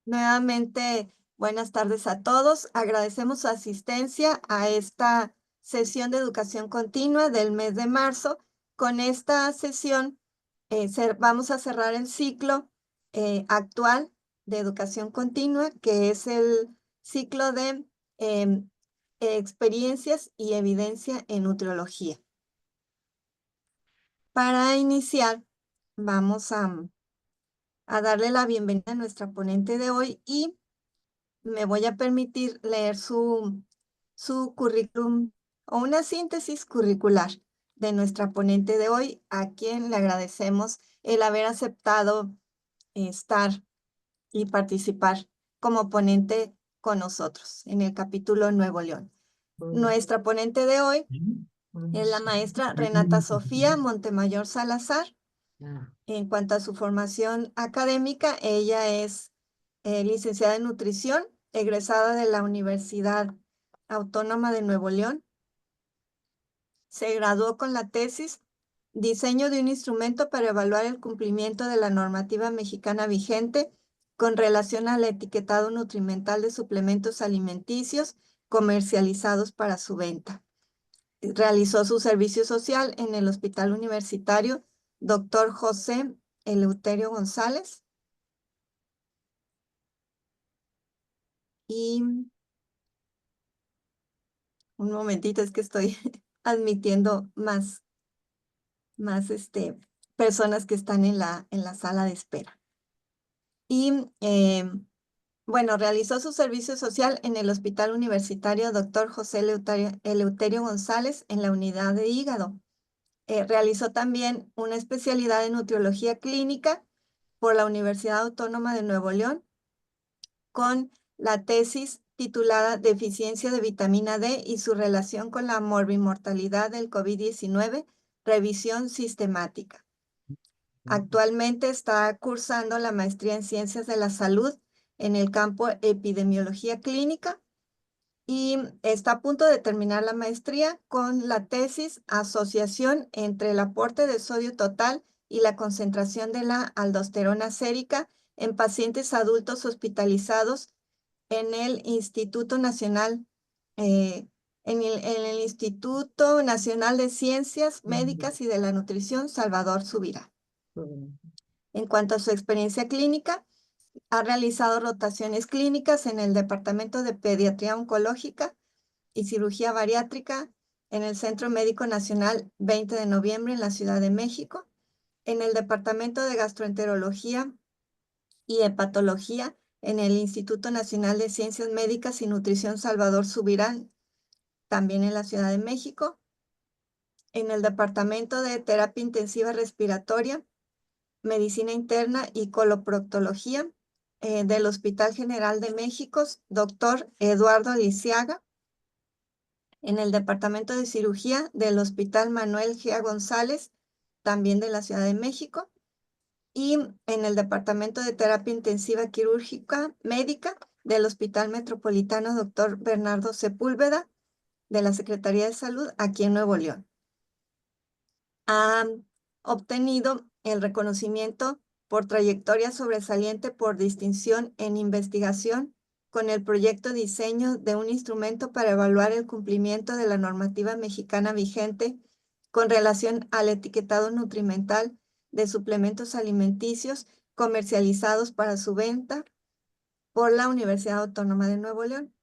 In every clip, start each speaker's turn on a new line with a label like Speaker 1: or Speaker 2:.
Speaker 1: Nuevamente, buenas tardes a todos. Agradecemos su asistencia a esta sesión de educación continua del mes de marzo. Con esta sesión vamos a cerrar el ciclo actual de educación continua, que es el ciclo de em, experiencias y evidencia en nutriología. Para iniciar, vamos a darle la bienvenida a nuestra ponente de hoy y me voy a permitir leer su currículum o una síntesis curricular de nuestra ponente de hoy, a quien le agradecemos el haber aceptado estar y participar como ponente con nosotros en el capítulo Nuevo León. Nuestra ponente de hoy es la maestra Renata Sofía Montemayor Salazar. En cuanto a su formación académica, ella es licenciada en nutrición, egresada de la Universidad Autónoma de Nuevo León. Se graduó con la tesis Diseño de un instrumento para evaluar el cumplimiento de la normativa mexicana vigente con relación al etiquetado nutrimental de suplementos alimenticios comercializados para su venta. Realizó su servicio social en el Hospital Universitario Dr. José Eleuterio González. Y un momentito, es que estoy admitiendo más personas que están en la sala de espera. Y bueno, realizó su servicio social en el Hospital Universitario Dr. José Eleuterio González en la unidad de hígado. Realizó también una especialidad en nutriología clínica por la Universidad Autónoma de Nuevo León con la tesis titulada Deficiencia de vitamina D y su relación con la morbimortalidad del COVID-19, revisión sistemática. Actualmente está cursando la maestría en Ciencias de la Salud en el campo Epidemiología Clínica y está a punto de terminar la maestría con la tesis Asociación entre el aporte de sodio total y la concentración de la aldosterona sérica en pacientes adultos hospitalizados en el Instituto Nacional, en el Instituto Nacional de Ciencias Médicas y de la Nutrición, Salvador Subirá. En cuanto a su experiencia clínica, ha realizado rotaciones clínicas en el Departamento de Pediatría Oncológica y Cirugía Bariátrica en el Centro Médico Nacional 20 de Noviembre en la Ciudad de México, en el Departamento de Gastroenterología y Hepatología en el Instituto Nacional de Ciencias Médicas y Nutrición Salvador Subirán, también en la Ciudad de México, en el Departamento de Terapia Intensiva Respiratoria, Medicina Interna y Coloproctología del Hospital General de México, Dr. Eduardo Lisiaga, en el Departamento de Cirugía del Hospital Manuel G. González, también de la Ciudad de México, y en el Departamento de Terapia Intensiva Quirúrgica Médica del Hospital Metropolitano Dr. Bernardo Sepúlveda, de la Secretaría de Salud, aquí en Nuevo León. Ha obtenido el reconocimiento por trayectoria sobresaliente por distinción en investigación con el proyecto Diseño de un instrumento para evaluar el cumplimiento de la normativa mexicana vigente con relación al etiquetado nutrimental de suplementos alimenticios comercializados para su venta por la Universidad Autónoma de Nuevo León.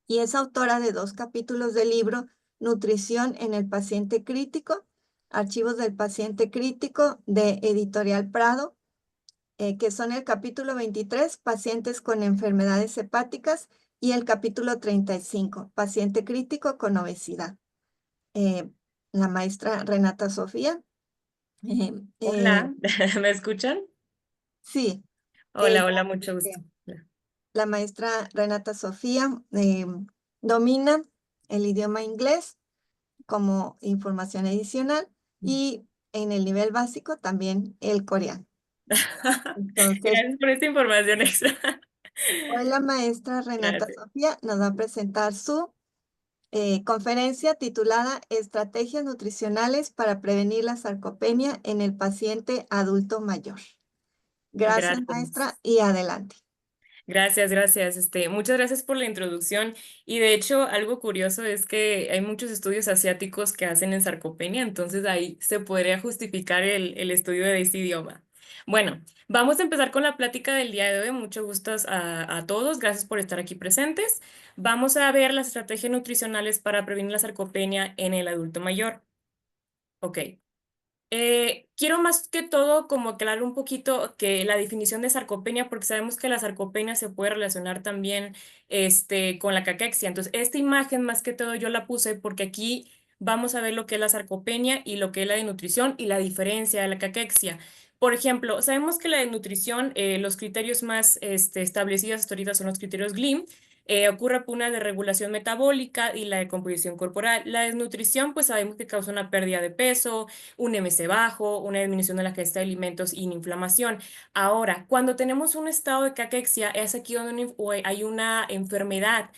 Speaker 1: Y es autora de 2 capítulos del libro Nutrición en el paciente crítico, Archivos del paciente crítico, de Editorial Prado, que son el capítulo 23, Pacientes con enfermedades hepáticas, y el capítulo 35, Paciente crítico con obesidad. La maestra Renata Sofía.
Speaker 2: Hola, ¿me escuchan?
Speaker 1: Sí.
Speaker 2: Hola, mucho gusto.
Speaker 1: La maestra Renata Sofía domina el idioma inglés como información adicional y en el nivel básico también el coreano. Entonces,
Speaker 2: Gracias por esta información extra.
Speaker 1: hoy la maestra Renata
Speaker 2: Gracias.
Speaker 1: Sofía nos va a presentar su conferencia titulada Estrategias nutricionales para prevenir la sarcopenia en el paciente adulto mayor. Gracias,
Speaker 2: Gracias.
Speaker 1: maestra, y adelante.
Speaker 2: Gracias, gracias. Muchas gracias por la introducción. Y de hecho, algo curioso es que hay muchos estudios asiáticos que hacen en sarcopenia, entonces ahí se podría justificar el estudio de este idioma. Bueno, vamos a empezar con la plática del día de hoy. Mucho gusto a todos. Gracias por estar aquí presentes. Vamos a ver las estrategias nutricionales para prevenir la sarcopenia en el adulto mayor. Ok. Quiero más que todo como aclarar un poquito que la definición de sarcopenia, porque sabemos que la sarcopenia se puede relacionar también con la caquexia. Entonces, esta imagen más que todo yo la puse porque aquí vamos a ver lo que es la sarcopenia y lo que es la desnutrición y la diferencia de la caquexia. Por ejemplo, sabemos que la desnutrición, los criterios más establecidos hasta ahorita son los criterios GLIM. Ocurre por una desregulación metabólica y la decomposición corporal. La desnutrición, pues sabemos que causa una pérdida de peso, un MC bajo, una disminución de la ingesta de alimentos y una inflamación. Ahora, cuando tenemos un estado de caquexia, es aquí donde hay una enfermedad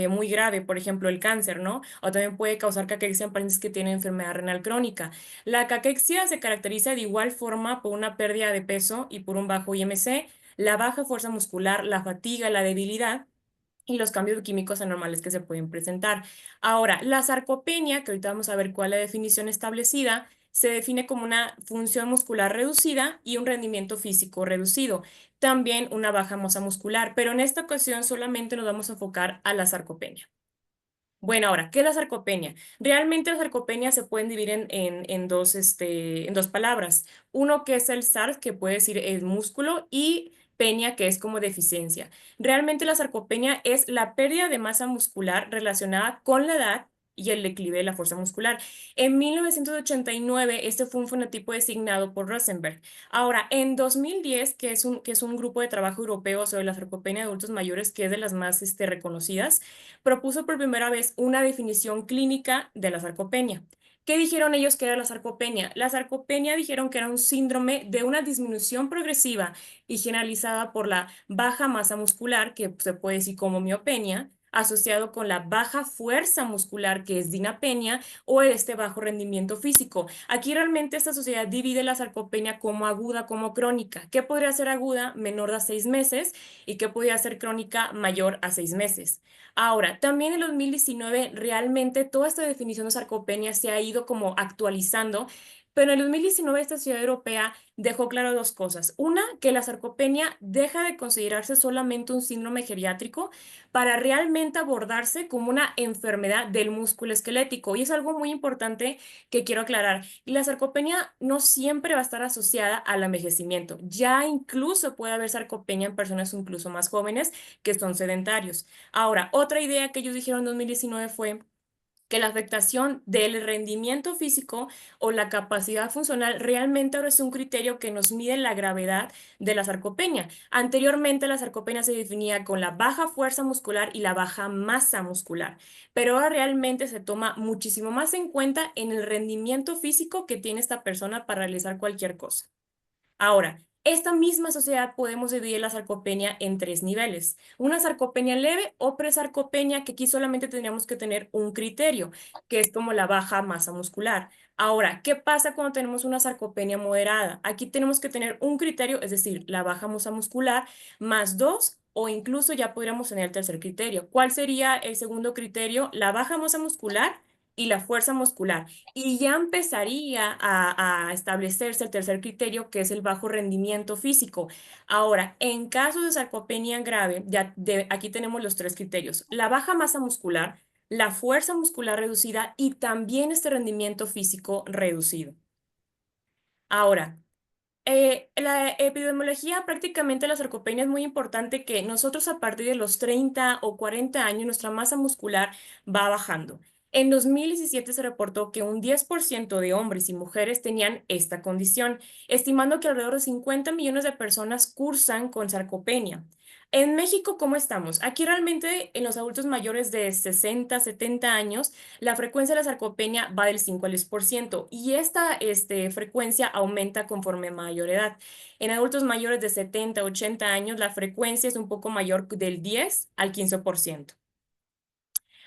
Speaker 2: muy grave, por ejemplo, el cáncer, ¿no? O también puede causar caquexia en pacientes que tienen enfermedad renal crónica. La caquexia se caracteriza de igual forma por una pérdida de peso y por un bajo IMC, la baja fuerza muscular, la fatiga, la debilidad y los cambios químicos anormales que se pueden presentar. Ahora, la sarcopenia, que ahorita vamos a ver cuál es la definición establecida, se define como una función muscular reducida y un rendimiento físico reducido. También una baja masa muscular, pero en esta ocasión solamente nos vamos a enfocar a la sarcopenia. Bueno, ahora, ¿qué es la sarcopenia? Realmente la sarcopenia se pueden dividir en dos palabras. Uno que es el SARS, que puede decir el músculo, y penia, que es como deficiencia. Realmente la sarcopenia es la pérdida de masa muscular relacionada con la edad y el declive de la fuerza muscular. En 1989, este fue un fenotipo designado por Rosenberg. Ahora, en 2010, que es un grupo de trabajo europeo sobre la sarcopenia de adultos mayores, que es de las más reconocidas, propuso por primera vez una definición clínica de la sarcopenia. ¿Qué dijeron ellos que era la sarcopenia? La sarcopenia dijeron que era un síndrome de una disminución progresiva y generalizada por la baja masa muscular, que se puede decir como miopenia, asociado con la baja fuerza muscular, que es dinapenia, o este bajo rendimiento físico. Aquí realmente esta sociedad divide la sarcopenia como aguda, como crónica. ¿Qué podría ser aguda? Menor de 6 meses, y qué podría ser crónica mayor a 6 meses. Ahora, también en el 2019 realmente toda esta definición de sarcopenia se ha ido como actualizando, pero en el 2019 esta ciudad europea dejó claro dos cosas. Una, que la sarcopenia deja de considerarse solamente un síndrome geriátrico para realmente abordarse como una enfermedad del músculo esquelético. Y es algo muy importante que quiero aclarar. Y la sarcopenia no siempre va a estar asociada al envejecimiento. Ya incluso puede haber sarcopenia en personas incluso más jóvenes que son sedentarios. Ahora, otra idea que ellos dijeron en 2019 fue que la afectación del rendimiento físico o la capacidad funcional realmente ahora es un criterio que nos mide la gravedad de la sarcopenia. Anteriormente la sarcopenia se definía con la baja fuerza muscular y la baja masa muscular, pero ahora realmente se toma muchísimo más en cuenta en el rendimiento físico que tiene esta persona para realizar cualquier cosa. Ahora, esta misma sociedad podemos dividir la sarcopenia en tres niveles. Una sarcopenia leve o presarcopenia, que aquí solamente tendríamos que tener un criterio, que es como la baja masa muscular. Ahora, ¿qué pasa cuando tenemos una sarcopenia moderada? Aquí tenemos que tener un criterio, es decir, la baja masa muscular más dos, o incluso ya podríamos tener el tercer criterio. ¿Cuál sería el segundo criterio? La baja masa muscular y la fuerza muscular. Y ya empezaría a establecerse el tercer criterio, que es el bajo rendimiento físico. Ahora, en caso de sarcopenia grave, aquí tenemos los tres criterios: la baja masa muscular, la fuerza muscular reducida y también este rendimiento físico reducido. Ahora, la epidemiología prácticamente de la sarcopenia es muy importante, que nosotros a partir de los 30 o 40 años nuestra masa muscular va bajando. En 2017 se reportó que un 10% de hombres y mujeres tenían esta condición, estimando que alrededor de 50 millones de personas cursan con sarcopenia. En México, ¿cómo estamos? Aquí realmente en los adultos mayores de 60, 70 años, la frecuencia de la sarcopenia va del 5 al 10% y esta frecuencia aumenta conforme mayor edad. En adultos mayores de 70, 80 años, la frecuencia es un poco mayor, del 10 al 15%.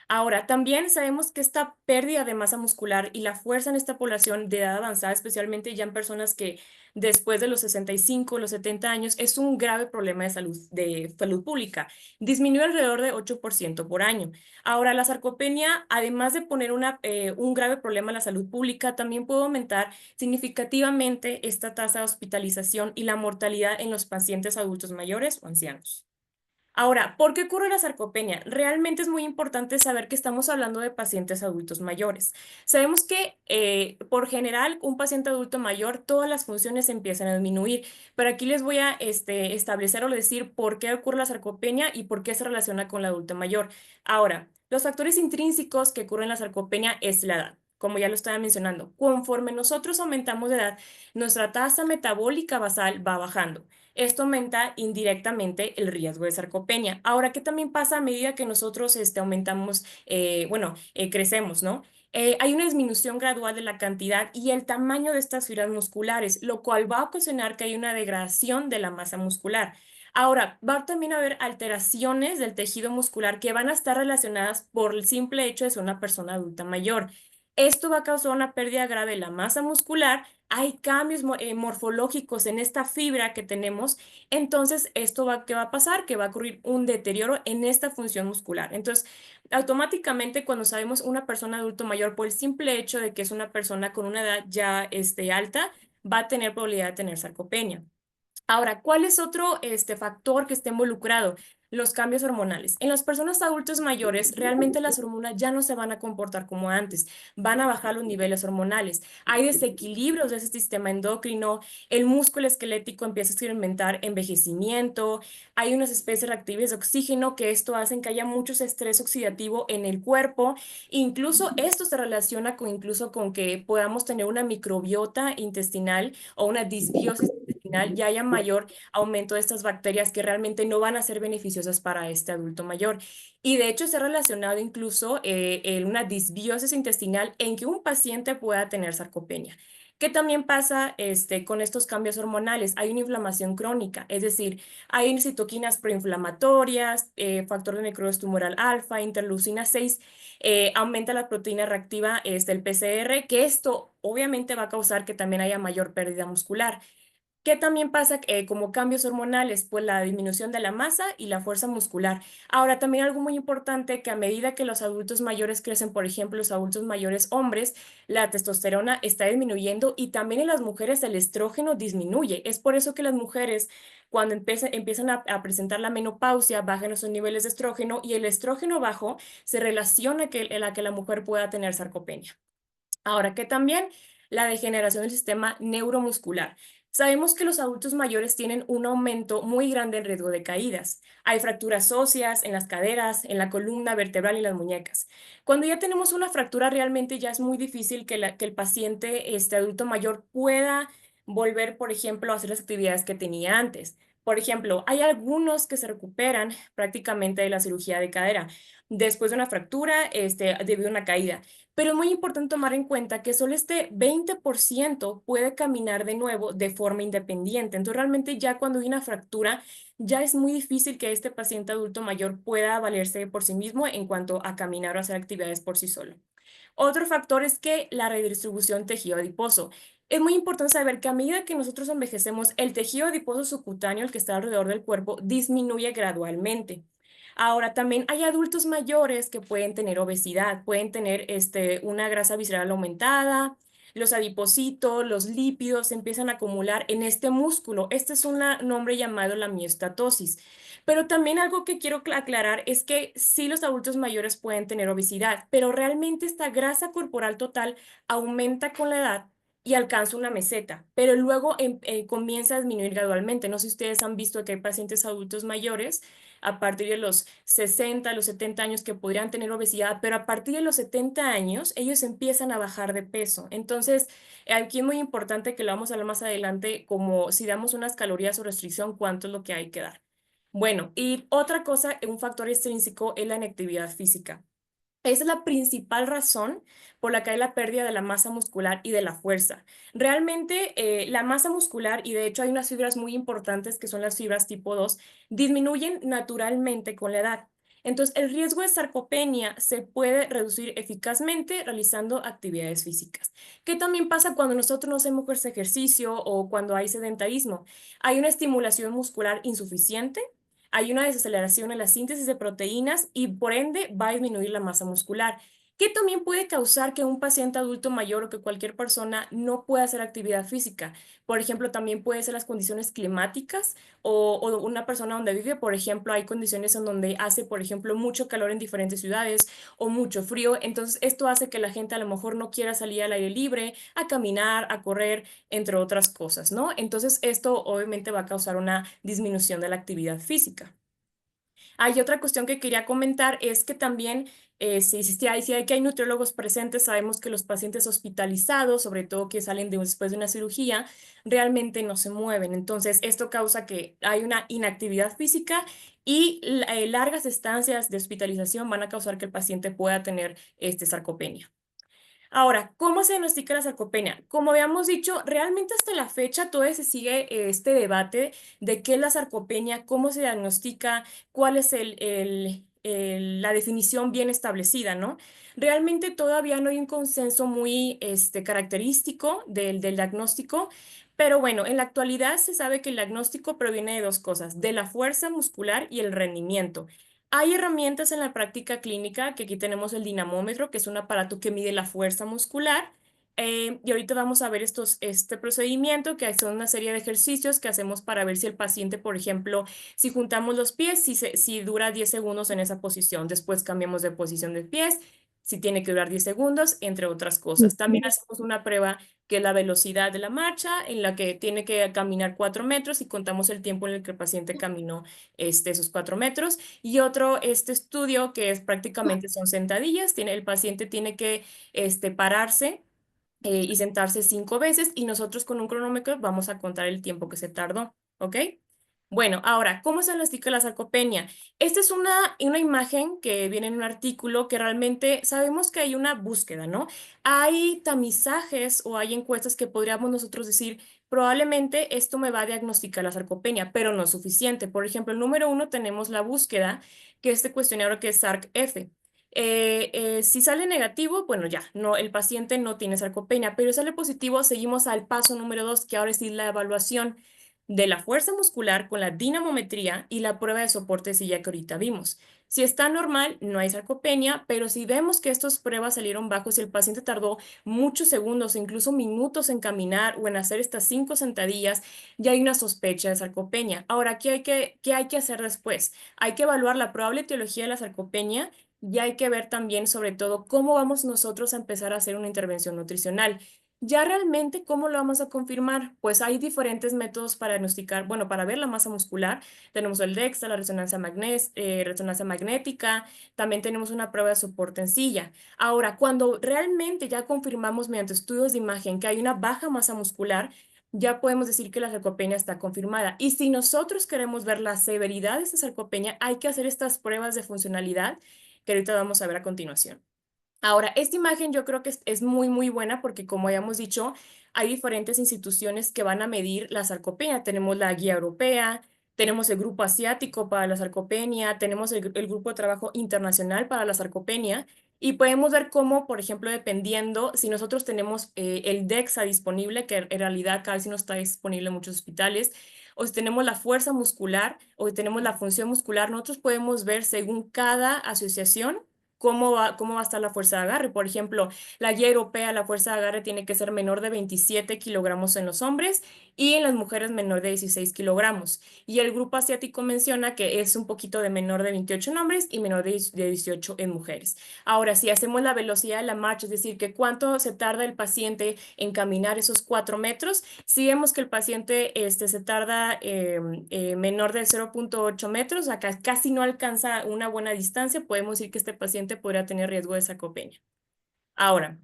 Speaker 2: Ahora, también sabemos que esta pérdida de masa muscular y la fuerza en esta población de edad avanzada, especialmente ya en personas que después de los 65, los 70 años, es un grave problema de salud pública. Disminuye alrededor de 8% por año. Ahora, la sarcopenia, además de poner un grave problema en la salud pública, también puede aumentar significativamente esta tasa de hospitalización y la mortalidad en los pacientes adultos mayores o ancianos. Ahora, ¿por qué ocurre la sarcopenia? Realmente es muy importante saber que estamos hablando de pacientes adultos mayores. Sabemos que por general un paciente adulto mayor todas las funciones empiezan a disminuir, pero aquí les voy a establecer o decir por qué ocurre la sarcopenia y por qué se relaciona con la adulto mayor. Ahora, los factores intrínsecos que ocurren en la sarcopenia es la edad. Como ya lo estaba mencionando, conforme nosotros aumentamos de edad, nuestra tasa metabólica basal va bajando. Esto aumenta indirectamente el riesgo de sarcopenia. Ahora, ¿qué también pasa a medida que nosotros aumentamos, crecemos, ¿no? Hay una disminución gradual de la cantidad y el tamaño de estas fibras musculares, lo cual va a ocasionar que haya una degradación de la masa muscular. Ahora, va también a haber alteraciones del tejido muscular que van a estar relacionadas por el simple hecho de ser una persona adulta mayor. Esto va a causar una pérdida grave de la masa muscular. Hay cambios morfológicos en esta fibra que tenemos, entonces ¿qué va a pasar? Que va a ocurrir un deterioro en esta función muscular. Entonces, automáticamente cuando sabemos una persona adulto mayor, por el simple hecho de que es una persona con una edad ya alta, va a tener probabilidad de tener sarcopenia. Ahora, ¿cuál es otro factor que está involucrado? Los cambios hormonales. En las personas adultas mayores, realmente las hormonas ya no se van a comportar como antes, van a bajar los niveles hormonales. Hay desequilibrios de ese sistema endocrino, el músculo esquelético empieza a experimentar envejecimiento, hay unas especies reactivas de oxígeno que esto hacen que haya mucho estrés oxidativo en el cuerpo. Incluso esto se relaciona con que podamos tener una microbiota intestinal o una disbiosis intestinal, ya haya mayor aumento de estas bacterias que realmente no van a ser beneficiosas para este adulto mayor. Y de hecho se ha relacionado incluso en una disbiosis intestinal en que un paciente pueda tener sarcopenia. ¿Qué también pasa con estos cambios hormonales? Hay una inflamación crónica, es decir, hay citoquinas proinflamatorias, factor de necrosis tumoral alfa, interleucina 6, aumenta la proteína reactiva, el PCR, que esto obviamente va a causar que también haya mayor pérdida muscular. ¿Qué también pasa como cambios hormonales? Pues la disminución de la masa y la fuerza muscular. Ahora, también algo muy importante que a medida que los adultos mayores crecen, por ejemplo, los adultos mayores hombres, la testosterona está disminuyendo y también en las mujeres el estrógeno disminuye. Es por eso que las mujeres, cuando empiezan a presentar la menopausia, bajan sus niveles de estrógeno y el estrógeno bajo se relaciona a que la mujer pueda tener sarcopenia. Ahora que también la degeneración del sistema neuromuscular. Sabemos que los adultos mayores tienen un aumento muy grande en riesgo de caídas. Hay fracturas óseas en las caderas, en la columna vertebral y las muñecas. Cuando ya tenemos una fractura, realmente ya es muy difícil que el paciente, este adulto mayor, pueda volver, por ejemplo, a hacer las actividades que tenía antes. Por ejemplo, hay algunos que se recuperan prácticamente de la cirugía de cadera después de una fractura, debido a una caída. Pero es muy importante tomar en cuenta que solo este 20% puede caminar de nuevo de forma independiente. Entonces, realmente ya cuando hay una fractura, ya es muy difícil que este paciente adulto mayor pueda valerse por sí mismo en cuanto a caminar o hacer actividades por sí solo. Otro factor es que la redistribución tejido adiposo. Es muy importante saber que a medida que nosotros envejecemos, el tejido adiposo subcutáneo, el que está alrededor del cuerpo, disminuye gradualmente. Ahora, también hay adultos mayores que pueden tener obesidad, pueden tener una grasa visceral aumentada, los adipocitos, los lípidos se empiezan a acumular en este músculo. Este es un nombre llamado la miostatosis. Pero también algo que quiero aclarar es que sí los adultos mayores pueden tener obesidad, pero realmente esta grasa corporal total aumenta con la edad y alcanza una meseta, pero luego comienza a disminuir gradualmente. No sé si ustedes han visto que hay pacientes adultos mayores a partir de los 60, los 70 años que podrían tener obesidad, pero a partir de los 70 años ellos empiezan a bajar de peso. Entonces, aquí es muy importante que lo vamos a hablar más adelante, como si damos unas calorías o restricción, cuánto es lo que hay que dar. Bueno, y otra cosa, un factor extrínseco es la inactividad física. Esa es la principal razón por la que hay la pérdida de la masa muscular y de la fuerza. Realmente la masa muscular, y de hecho hay unas fibras muy importantes que son las fibras tipo 2, disminuyen naturalmente con la edad. Entonces, el riesgo de sarcopenia se puede reducir eficazmente realizando actividades físicas. ¿Qué también pasa cuando nosotros no hacemos ejercicio o cuando hay sedentarismo? Hay una estimulación muscular insuficiente, hay una desaceleración en la síntesis de proteínas y por ende va a disminuir la masa muscular, que también puede causar que un paciente adulto mayor o que cualquier persona no pueda hacer actividad física. Por ejemplo, también puede ser las condiciones climáticas o una persona donde vive. Por ejemplo, hay condiciones en donde hace, por ejemplo, mucho calor en diferentes ciudades o mucho frío. Entonces, esto hace que la gente a lo mejor no quiera salir al aire libre, a caminar, a correr, entre otras cosas, ¿no? Entonces, esto obviamente va a causar una disminución de la actividad física. Hay otra cuestión que quería comentar, es que también, si hay que hay nutriólogos presentes, sabemos que los pacientes hospitalizados, sobre todo que salen después de una cirugía, realmente no se mueven. Entonces, esto causa que hay una inactividad física y largas estancias de hospitalización van a causar que el paciente pueda tener sarcopenia. Ahora, ¿cómo se diagnostica la sarcopenia? Como habíamos dicho, realmente hasta la fecha todavía se sigue este debate de qué es la sarcopenia, cómo se diagnostica, cuál es la definición bien establecida, ¿no? Realmente todavía no hay un consenso muy característico del diagnóstico, pero bueno, en la actualidad se sabe que el diagnóstico proviene de dos cosas, de la fuerza muscular y el rendimiento. Hay herramientas en la práctica clínica, que aquí tenemos el dinamómetro, que es un aparato que mide la fuerza muscular. Y ahorita vamos a ver este procedimiento, que son una serie de ejercicios que hacemos para ver si el paciente, por ejemplo, si juntamos los pies, si dura 10 segundos en esa posición, después cambiamos de posición de pies, si tiene que durar 10 segundos, entre otras cosas. También hacemos una prueba que es la velocidad de la marcha, en la que tiene que caminar 4 metros y contamos el tiempo en el que el paciente caminó esos 4 metros. Y otro, este estudio que es prácticamente son sentadillas, el paciente tiene que pararse y sentarse 5 veces y nosotros con un cronómetro vamos a contar el tiempo que se tardó, ¿ok? Bueno, ahora, ¿cómo se diagnostica la sarcopenia? Esta es una imagen que viene en un artículo que realmente sabemos que hay una búsqueda, ¿no? Hay tamizajes o hay encuestas que podríamos nosotros decir, probablemente esto me va a diagnosticar la sarcopenia, pero no es suficiente. Por ejemplo, el número uno tenemos la búsqueda, que es este cuestionario que es SARC-F. Si sale negativo, bueno, ya, no, el paciente no tiene sarcopenia, pero si sale positivo, seguimos al paso número dos, que ahora es la evaluación de la fuerza muscular con la dinamometría y la prueba de soporte de silla que ahorita vimos. Si está normal, no hay sarcopenia, pero si vemos que estas pruebas salieron bajos y el paciente tardó muchos segundos, incluso minutos en caminar o en hacer estas 5 sentadillas, ya hay una sospecha de sarcopenia. Ahora, ¿qué hay que hacer después? Hay que evaluar la probable etiología de la sarcopenia y hay que ver también, sobre todo, cómo vamos nosotros a empezar a hacer una intervención nutricional. Ya realmente, ¿cómo lo vamos a confirmar? Pues hay diferentes métodos para diagnosticar, bueno, para ver la masa muscular. Tenemos el DEXA, la resonancia magnética, también tenemos una prueba de soporte en silla. Ahora, cuando realmente ya confirmamos mediante estudios de imagen que hay una baja masa muscular, ya podemos decir que la sarcopenia está confirmada. Y si nosotros queremos ver la severidad de esta sarcopenia, hay que hacer estas pruebas de funcionalidad que ahorita vamos a ver a continuación. Ahora, esta imagen yo creo que es muy, muy buena porque, como habíamos dicho, hay diferentes instituciones que van a medir la sarcopenia. Tenemos la Guía Europea, tenemos el Grupo Asiático para la sarcopenia, tenemos el Grupo de Trabajo Internacional para la sarcopenia y podemos ver cómo, por ejemplo, dependiendo si nosotros tenemos el DEXA disponible, que en realidad casi no está disponible en muchos hospitales, o si tenemos la fuerza muscular o si tenemos la función muscular, nosotros podemos ver según cada asociación cómo va a estar la fuerza de agarre. Por ejemplo, la guía europea, la fuerza de agarre tiene que ser menor de 27 kilogramos en los hombres y en las mujeres menor de 16 kilogramos. Y el grupo asiático menciona que es un poquito de menor de 28 en hombres y menor de 18 en mujeres. Ahora, si hacemos la velocidad de la marcha, es decir, que cuánto se tarda el paciente en caminar esos 4 metros, si vemos que el paciente se tarda menor de 0,8 metros, acá casi no alcanza una buena distancia, podemos decir que este paciente podría tener riesgo de sarcopenia. Ahora,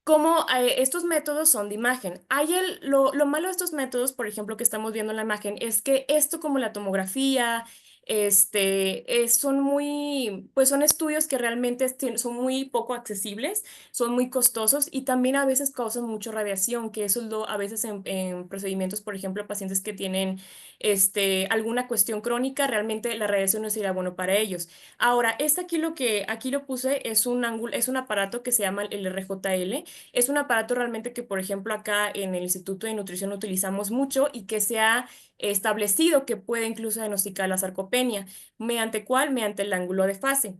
Speaker 2: como estos métodos son de imagen. Lo malo de estos métodos, por ejemplo, que estamos viendo en la imagen, es que esto como la tomografía, son muy, pues son estudios que realmente son muy poco accesibles, son muy costosos y también a veces causan mucha radiación, que eso es a veces en procedimientos, por ejemplo, pacientes que tienen alguna cuestión crónica, realmente la radiación no sería bueno para ellos. Ahora, aquí lo que aquí lo puse es un ángulo, es un aparato que se llama el RJL. Es un aparato realmente que, por ejemplo, acá en el Instituto de Nutrición utilizamos mucho y que se ha establecido que puede incluso diagnosticar la sarcopenia. ¿Mediante cuál? Mediante el ángulo de fase.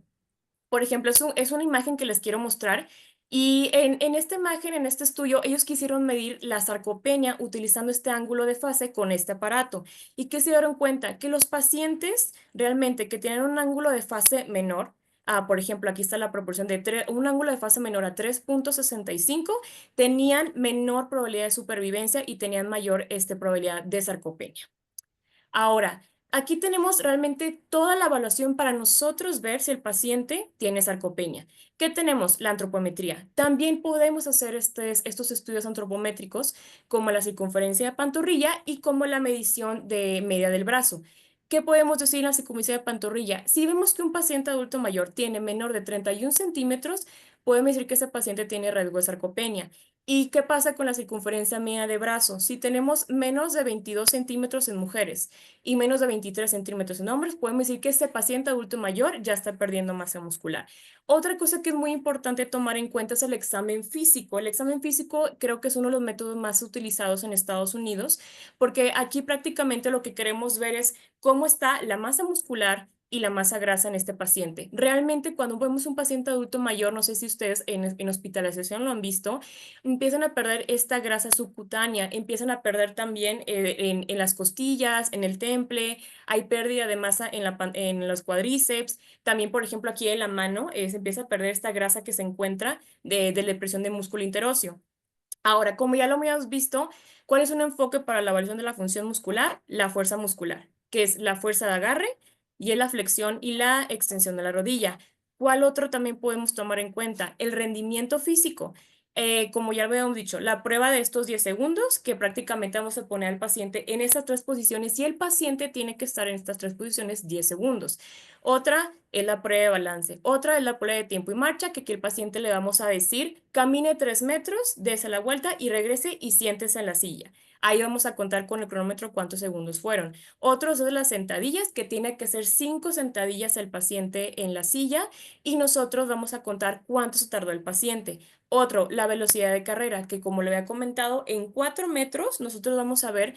Speaker 2: Por ejemplo, es una imagen que les quiero mostrar y en esta imagen, en este estudio, ellos quisieron medir la sarcopenia utilizando este ángulo de fase con este aparato. ¿Y qué se dieron cuenta? Que los pacientes realmente que tienen un ángulo de fase menor, por ejemplo, aquí está la proporción de un ángulo de fase menor a 3,65, tenían menor probabilidad de supervivencia y tenían mayor probabilidad de sarcopenia. Ahora, aquí tenemos realmente toda la evaluación para nosotros ver si el paciente tiene sarcopenia. ¿Qué tenemos? La antropometría. También podemos hacer estos estudios antropométricos como la circunferencia de pantorrilla y como la medición de media del brazo. ¿Qué podemos decir en la circunferencia de pantorrilla? Si vemos que un paciente adulto mayor tiene menor de 31 centímetros, podemos decir que ese paciente tiene riesgo de sarcopenia. ¿Y qué pasa con la circunferencia media de brazo? Si tenemos menos de 22 centímetros en mujeres y menos de 23 centímetros en hombres, podemos decir que este paciente adulto mayor ya está perdiendo masa muscular. Otra cosa que es muy importante tomar en cuenta es el examen físico. El examen físico creo que es uno de los métodos más utilizados en Estados Unidos, porque aquí prácticamente lo que queremos ver es cómo está la masa muscular y la masa grasa en este paciente. Realmente cuando vemos un paciente adulto mayor, no sé si ustedes en hospitalización lo han visto, empiezan a perder esta grasa subcutánea, empiezan a perder también en las costillas, en el temple, hay pérdida de masa en los cuádriceps, también por ejemplo aquí en la mano se empieza a perder esta grasa que se encuentra de la depresión de músculo interóseo. Ahora, como ya lo habíamos visto, ¿cuál es un enfoque para la evaluación de la función muscular? La fuerza muscular, que es la fuerza de agarre y es la flexión y la extensión de la rodilla. ¿Cuál otro también podemos tomar en cuenta? El rendimiento físico. Como ya habíamos dicho, la prueba de estos 10 segundos, que prácticamente vamos a poner al paciente en estas tres posiciones y el paciente tiene que estar en estas tres posiciones 10 segundos. Otra es la prueba de balance. Otra es la prueba de tiempo y marcha, que aquí el paciente le vamos a decir, camine 3 metros, dése la vuelta y regrese y siéntese en la silla. Ahí vamos a contar con el cronómetro cuántos segundos fueron. Otros es las sentadillas, que tiene que ser 5 sentadillas el paciente en la silla y nosotros vamos a contar cuánto se tardó el paciente. Otro, la velocidad de carrera, que como le había comentado, en 4 metros nosotros vamos a ver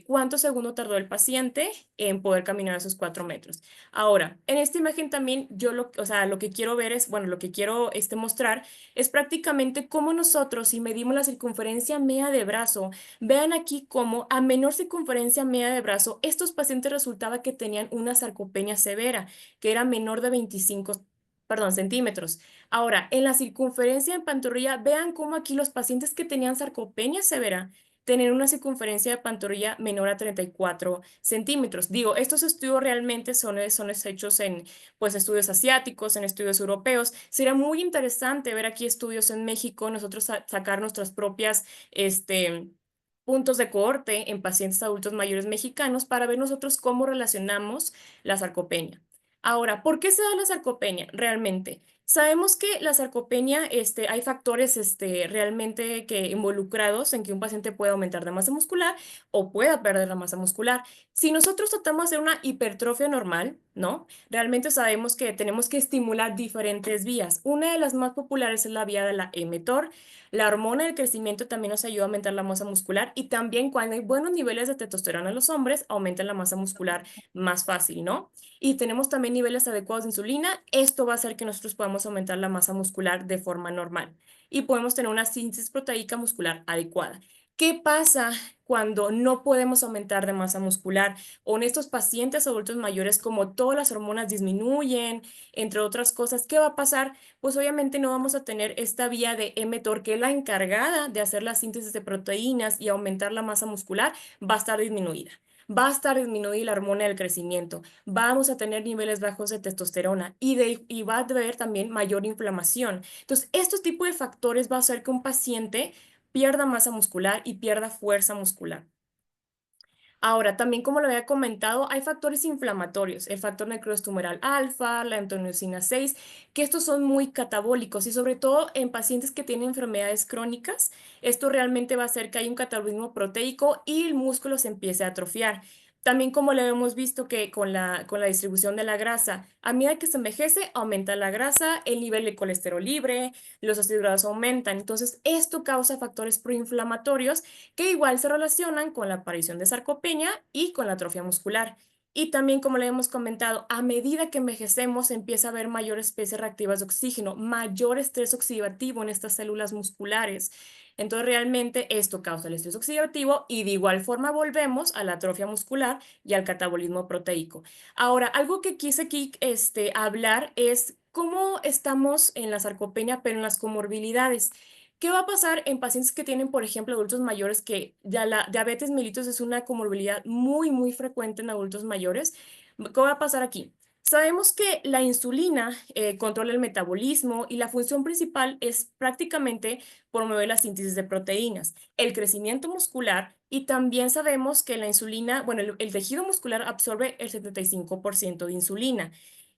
Speaker 2: cuánto segundo tardó el paciente en poder caminar esos 4 metros. Ahora, en esta imagen también o sea, lo que quiero ver es, bueno, lo que quiero mostrar es prácticamente cómo nosotros, si medimos la circunferencia media de brazo, vean aquí cómo a menor circunferencia media de brazo, estos pacientes resultaba que tenían una sarcopenia severa, que era menor de 25, perdón, centímetros. Ahora, en la circunferencia en pantorrilla, vean cómo aquí los pacientes que tenían sarcopenia severa tener una circunferencia de pantorrilla menor a 34 centímetros. Digo, estos estudios realmente son hechos en pues, estudios asiáticos, en estudios europeos. Sería muy interesante ver aquí estudios en México, nosotros sacar nuestras propias puntos de cohorte en pacientes adultos mayores mexicanos para ver nosotros cómo relacionamos la sarcopenia. Ahora, ¿por qué se da la sarcopenia realmente? Sabemos que la sarcopenia, hay factores realmente que involucrados en que un paciente pueda aumentar de masa muscular o pueda perder la masa muscular. Si nosotros tratamos de hacer una hipertrofia normal, ¿no? Realmente sabemos que tenemos que estimular diferentes vías. Una de las más populares es la vía de la mTOR. La hormona del crecimiento también nos ayuda a aumentar la masa muscular y también cuando hay buenos niveles de testosterona en los hombres, aumenta la masa muscular más fácil, ¿no? Y tenemos también niveles adecuados de insulina, esto va a hacer que nosotros podamos aumentar la masa muscular de forma normal y podemos tener una síntesis proteica muscular adecuada. ¿Qué pasa cuando no podemos aumentar de masa muscular o en estos pacientes adultos mayores como todas las hormonas disminuyen, entre otras cosas? ¿Qué va a pasar? Pues obviamente no vamos a tener esta vía de mTOR que es la encargada de hacer la síntesis de proteínas y aumentar la masa muscular, va a estar disminuida. Va a estar disminuida la hormona del crecimiento, vamos a tener niveles bajos de testosterona y va a haber también mayor inflamación. Entonces, estos tipos de factores va a hacer que un paciente pierda masa muscular y pierda fuerza muscular. Ahora, también como lo había comentado, hay factores inflamatorios, el factor necrosis tumoral alfa, la angiotensina 6, que estos son muy catabólicos y sobre todo en pacientes que tienen enfermedades crónicas, esto realmente va a hacer que haya un catabolismo proteico y el músculo se empiece a atrofiar. También como lo hemos visto que con la distribución de la grasa, a medida que se envejece, aumenta la grasa, el nivel de colesterol libre, los ácidos grasos aumentan. Entonces, esto causa factores proinflamatorios que igual se relacionan con la aparición de sarcopenia y con la atrofia muscular. Y también, como le hemos comentado, a medida que envejecemos empieza a haber mayor especies reactivas de oxígeno, mayor estrés oxidativo en estas células musculares. Entonces, realmente esto causa el estrés oxidativo y de igual forma volvemos a la atrofia muscular y al catabolismo proteico. Ahora, algo que quise aquí hablar es cómo estamos en la sarcopenia, pero en las comorbilidades. ¿Qué va a pasar en pacientes que tienen, por ejemplo, adultos mayores que ya la diabetes mellitus es una comorbilidad muy, muy frecuente en adultos mayores? ¿Qué va a pasar aquí? Sabemos que la insulina controla el metabolismo y la función principal es prácticamente promover la síntesis de proteínas, el crecimiento muscular y también sabemos que la insulina, bueno, el tejido muscular absorbe el 75% de insulina.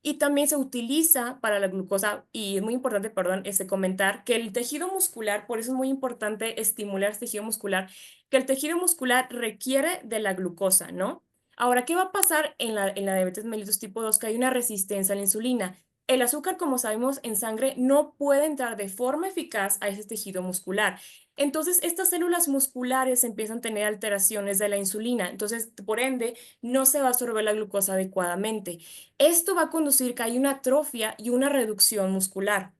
Speaker 2: Y también se utiliza para la glucosa, y es muy importante, perdón, comentar que el tejido muscular, por eso es muy importante estimular este tejido muscular, que el tejido muscular requiere de la glucosa, ¿no? Ahora, ¿qué va a pasar en la diabetes mellitus tipo 2? Que hay una resistencia a la insulina. El azúcar, como sabemos, en sangre no puede entrar de forma eficaz a ese tejido muscular. Entonces, estas células musculares empiezan a tener alteraciones de la insulina. Entonces, por ende, no se va a absorber la glucosa adecuadamente. Esto va a conducir que hay una atrofia y una reducción muscular.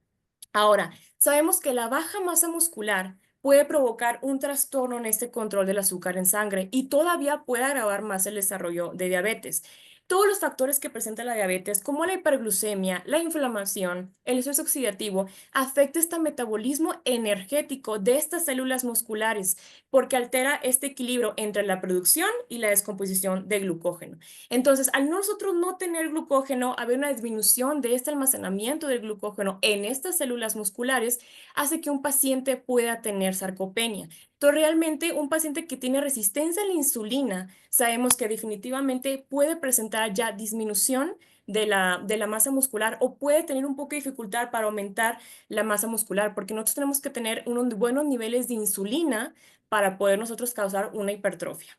Speaker 2: Ahora, sabemos que la baja masa muscular puede provocar un trastorno en este control del azúcar en sangre y todavía puede agravar más el desarrollo de diabetes. Todos los factores que presenta la diabetes, como la hiperglucemia, la inflamación, el estrés oxidativo, afecta este metabolismo energético de estas células musculares porque altera este equilibrio entre la producción y la descomposición de glucógeno. Entonces, al nosotros no tener glucógeno, haber una disminución de este almacenamiento del glucógeno en estas células musculares, hace que un paciente pueda tener sarcopenia. Entonces, realmente un paciente que tiene resistencia a la insulina, sabemos que definitivamente puede presentar ya disminución de la masa muscular o puede tener un poco de dificultad para aumentar la masa muscular, porque nosotros tenemos que tener unos buenos niveles de insulina para poder nosotros causar una hipertrofia.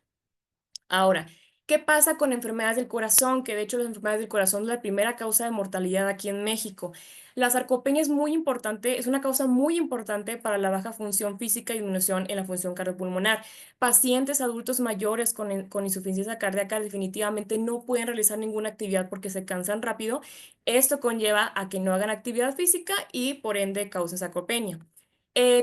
Speaker 2: Ahora, ¿qué pasa con enfermedades del corazón? Que de hecho las enfermedades del corazón son la primera causa de mortalidad aquí en México. La sarcopenia es muy importante, es una causa muy importante para la baja función física y disminución en la función cardiopulmonar. Pacientes adultos mayores con insuficiencia cardíaca definitivamente no pueden realizar ninguna actividad porque se cansan rápido. Esto conlleva a que no hagan actividad física y por ende causa sarcopenia.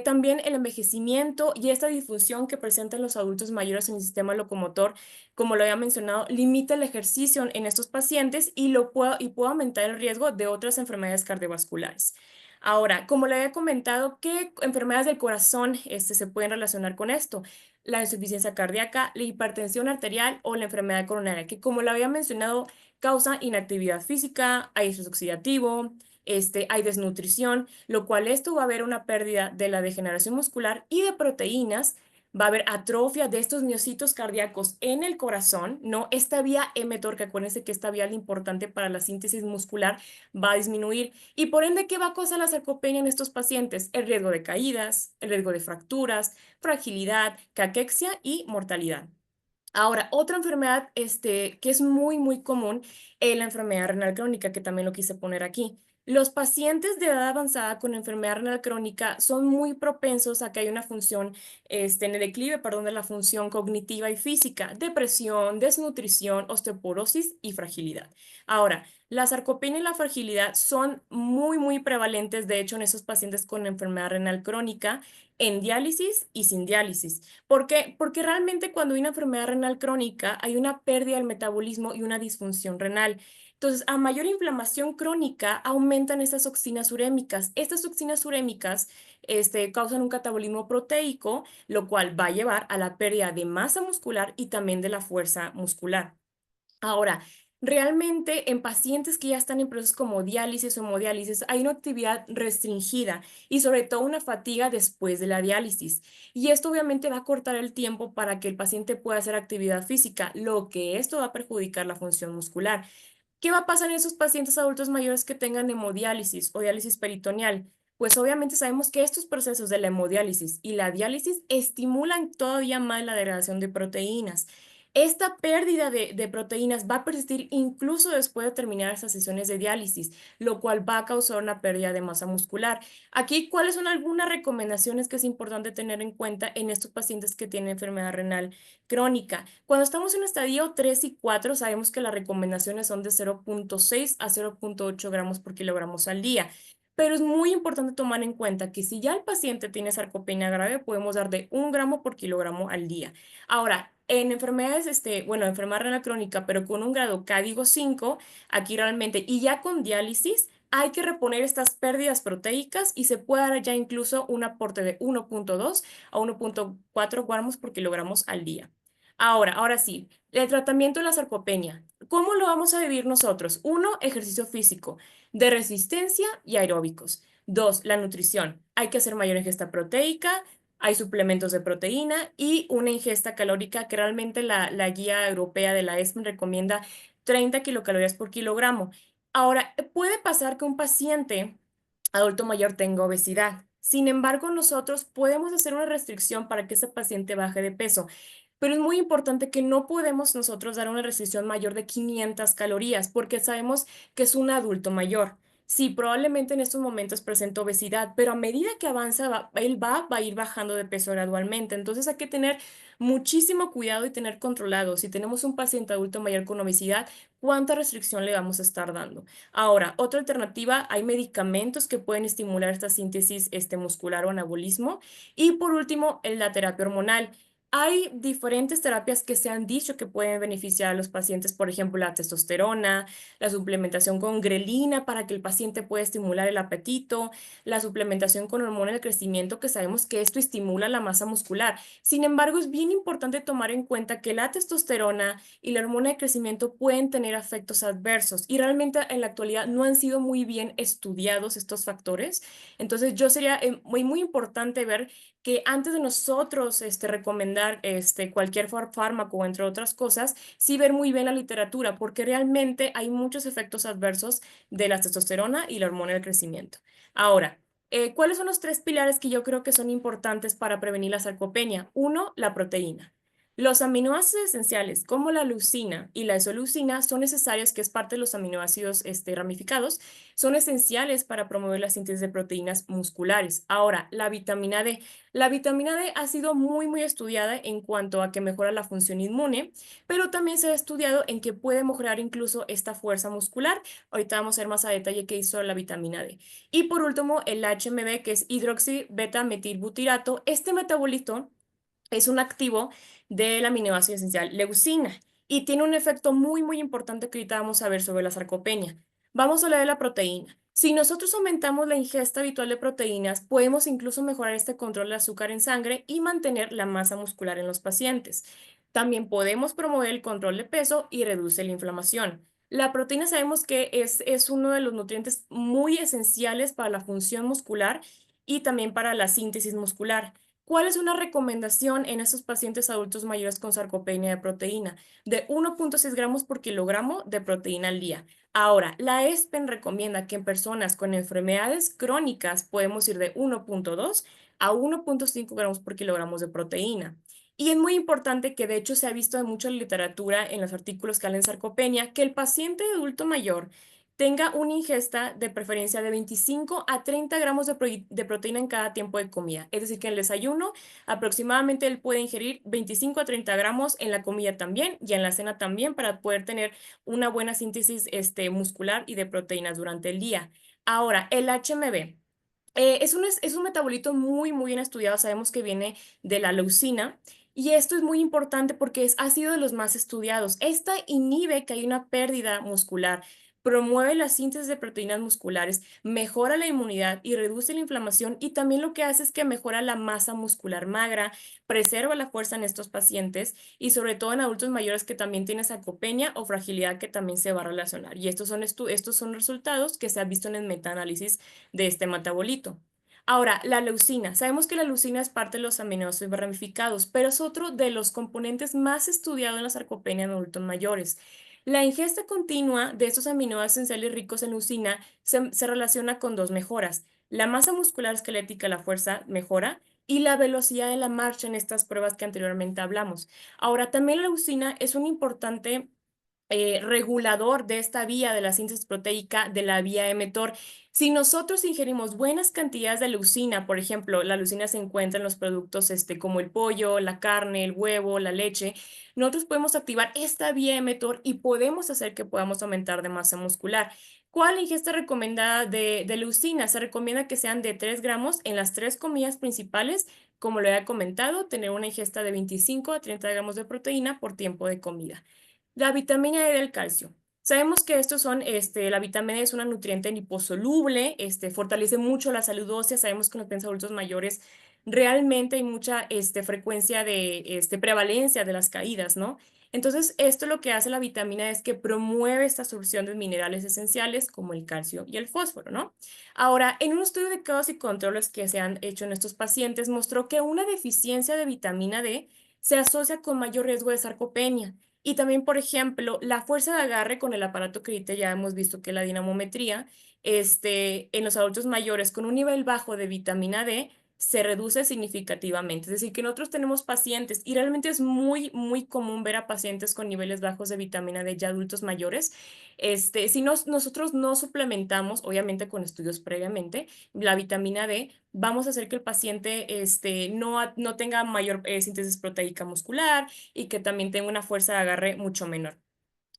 Speaker 2: También el envejecimiento y esta disfunción que presentan los adultos mayores en el sistema locomotor, como lo había mencionado, limita el ejercicio en estos pacientes y puede aumentar el riesgo de otras enfermedades cardiovasculares. Ahora, como le había comentado, ¿qué enfermedades del corazón se pueden relacionar con esto? La insuficiencia cardíaca, la hipertensión arterial o la enfermedad coronaria, que como lo había mencionado, causa inactividad física, hay estrés oxidativo, hay desnutrición, lo cual esto va a haber una pérdida de la degeneración muscular y de proteínas, va a haber atrofia de estos miocitos cardíacos en el corazón, ¿no? Esta vía mTOR, que acuérdense que esta vía es la importante para la síntesis muscular, va a disminuir y por ende, ¿qué va a causar la sarcopenia en estos pacientes? El riesgo de caídas, el riesgo de fracturas, fragilidad, caquexia y mortalidad. Ahora, otra enfermedad que es muy, muy común es la enfermedad renal crónica, que también lo quise poner aquí. Los pacientes de edad avanzada con enfermedad renal crónica son muy propensos a que haya una función, en el declive, perdón, de la función cognitiva y física, depresión, desnutrición, osteoporosis y fragilidad. Ahora, la sarcopenia y la fragilidad son muy, muy prevalentes, de hecho, en esos pacientes con enfermedad renal crónica, en diálisis y sin diálisis. ¿Por qué? Porque realmente cuando hay una enfermedad renal crónica hay una pérdida del metabolismo y una disfunción renal. Entonces, a mayor inflamación crónica, aumentan estas toxinas urémicas. Estas toxinas urémicas causan un catabolismo proteico, lo cual va a llevar a la pérdida de masa muscular y también de la fuerza muscular. Ahora, Realmente en pacientes que ya están en procesos como diálisis o hemodiálisis hay una actividad restringida y sobre todo una fatiga después de la diálisis. Y esto obviamente va a cortar el tiempo para que el paciente pueda hacer actividad física, lo que esto va a perjudicar la función muscular. ¿Qué va a pasar en esos pacientes adultos mayores que tengan hemodiálisis o diálisis peritoneal? Pues obviamente sabemos que estos procesos de la hemodiálisis y la diálisis estimulan todavía más la degradación de proteínas. Esta pérdida de proteínas va a persistir incluso después de terminar esas sesiones de diálisis, lo cual va a causar una pérdida de masa muscular. Aquí, ¿cuáles son algunas recomendaciones que es importante tener en cuenta en estos pacientes que tienen enfermedad renal crónica? Cuando estamos en estadio 3 y 4, sabemos que las recomendaciones son de 0,6 a 0,8 gramos por kilogramos al día. Pero es muy importante tomar en cuenta que si ya el paciente tiene sarcopenia grave, podemos dar de 1 gramo por kilogramo al día. Ahora, en enfermedades, bueno, enfermedad renal crónica, pero con un grado K, 5, aquí realmente, y ya con diálisis, hay que reponer estas pérdidas proteicas y se puede dar ya incluso un aporte de 1,2 a 1,4 gramos por kilogramos al día. Ahora sí, el tratamiento de la sarcopenia. ¿Cómo lo vamos a vivir nosotros? Uno, ejercicio físico de resistencia y aeróbicos. Dos, la nutrición. Hay que hacer mayor ingesta proteica, hay suplementos de proteína y una ingesta calórica que realmente la guía europea de la ESPEN recomienda 30 kilocalorías por kilogramo. Ahora, puede pasar que un paciente adulto mayor tenga obesidad. Sin embargo, nosotros podemos hacer una restricción para que ese paciente baje de peso. Pero es muy importante que no podemos nosotros dar una restricción mayor de 500 calorías porque sabemos que es un adulto mayor. Sí, probablemente en estos momentos presenta obesidad, pero a medida que avanza, él va a ir bajando de peso gradualmente. Entonces hay que tener muchísimo cuidado y tener controlado. Si tenemos un paciente adulto mayor con obesidad, ¿cuánta restricción le vamos a estar dando? Ahora, otra alternativa, hay medicamentos que pueden estimular esta síntesis muscular o anabolismo. Y por último, la terapia hormonal. Hay diferentes terapias que se han dicho que pueden beneficiar a los pacientes, por ejemplo, la testosterona, la suplementación con grelina para que el paciente pueda estimular el apetito, la suplementación con hormona del crecimiento, que sabemos que esto estimula la masa muscular. Sin embargo, es bien importante tomar en cuenta que la testosterona y la hormona de crecimiento pueden tener efectos adversos y realmente en la actualidad no han sido muy bien estudiados estos factores. Entonces, yo sería muy importante ver que antes de nosotros recomendar cualquier fármaco, entre otras cosas, sí ver muy bien la literatura, porque realmente hay muchos efectos adversos de la testosterona y la hormona del crecimiento. Ahora, ¿cuáles son los tres pilares que yo creo que son importantes para prevenir la sarcopenia? Uno, la proteína. Los aminoácidos esenciales, como la leucina y la isoleucina, son necesarios, que es parte de los aminoácidos ramificados, son esenciales para promover la síntesis de proteínas musculares. Ahora, la vitamina D. La vitamina D ha sido muy estudiada en cuanto a que mejora la función inmune, pero también se ha estudiado en que puede mejorar incluso esta fuerza muscular. Ahorita vamos a ver más a detalle qué hizo la vitamina D. Y por último, el HMB, que es hidroxibeta-metilbutirato. Este metabolito es un activo del aminoácido esencial leucina y tiene un efecto muy importante que ahorita vamos a ver sobre la sarcopenia. Vamos a hablar de la proteína. Si nosotros aumentamos la ingesta habitual de proteínas, podemos incluso mejorar este control de azúcar en sangre y mantener la masa muscular en los pacientes. También podemos promover el control de peso y reduce la inflamación. La proteína sabemos que es uno de los nutrientes muy esenciales para la función muscular y también para la síntesis muscular. ¿Cuál es una recomendación en estos pacientes adultos mayores con sarcopenia de proteína? De 1,6 gramos por kilogramo de proteína al día. Ahora, la ESPEN recomienda que en personas con enfermedades crónicas podemos ir de 1,2 a 1,5 gramos por kilogramos de proteína. Y es muy importante que de hecho se ha visto en mucha literatura en los artículos que hablan de sarcopenia que el paciente adulto mayor tenga una ingesta de preferencia de 25 a 30 gramos de proteína en cada tiempo de comida. Es decir, que en el desayuno aproximadamente él puede ingerir 25 a 30 gramos, en la comida también y en la cena también, para poder tener una buena síntesis muscular y de proteínas durante el día. Ahora, el HMB. Es un metabolito muy bien estudiado. Sabemos que viene de la leucina. Y esto es muy importante porque ha sido de los más estudiados. Esta inhibe que hay una pérdida muscular. promueve la síntesis de proteínas musculares, mejora la inmunidad y reduce la inflamación y también lo que hace es que mejora la masa muscular magra, preserva la fuerza en estos pacientes y sobre todo en adultos mayores que también tienen sarcopenia o fragilidad que también se va a relacionar. Y estos son resultados que se han visto en el metaanálisis de este metabolito. Ahora, la leucina. Sabemos que la leucina es parte de los aminoácidos ramificados, pero es otro de los componentes más estudiados en la sarcopenia en adultos mayores. La ingesta continua de estos aminoácidos esenciales ricos en leucina se relaciona con dos mejoras. La masa muscular esquelética, la fuerza mejora, y la velocidad de la marcha en estas pruebas que anteriormente hablamos. Ahora, también la leucina es un importante regulador de esta vía de la síntesis proteica de la vía mTOR. Si nosotros ingerimos buenas cantidades de leucina, por ejemplo, la leucina se encuentra en los productos como el pollo, la carne, el huevo, la leche, nosotros podemos activar esta vía mTOR y podemos hacer que podamos aumentar de masa muscular. ¿Cuál ingesta recomendada de leucina? Se recomienda que sean de 3 gramos en las 3 comidas principales. Como lo he comentado, tener una ingesta de 25 a 30 gramos de proteína por tiempo de comida. La vitamina E del calcio. Sabemos que la vitamina E es una nutriente liposoluble, fortalece mucho la salud ósea. Sabemos que en los pacientes adultos mayores realmente hay mucha frecuencia de prevalencia de las caídas, ¿no? Entonces, esto lo que hace la vitamina E es que promueve esta absorción de minerales esenciales como el calcio y el fósforo, ¿no? Ahora, en un estudio de casos y controles que se han hecho en estos pacientes, mostró que una deficiencia de vitamina D se asocia con mayor riesgo de sarcopenia. Y también, por ejemplo, la fuerza de agarre con el aparato que ahorita ya hemos visto que es la dinamometría, en los adultos mayores con un nivel bajo de vitamina D se reduce significativamente. Es decir, que nosotros tenemos pacientes y realmente es muy, muy común ver a pacientes con niveles bajos de vitamina D ya adultos mayores. Si nosotros no suplementamos, obviamente con estudios previamente, la vitamina D, vamos a hacer que el paciente no tenga mayor síntesis proteica muscular y que también tenga una fuerza de agarre mucho menor.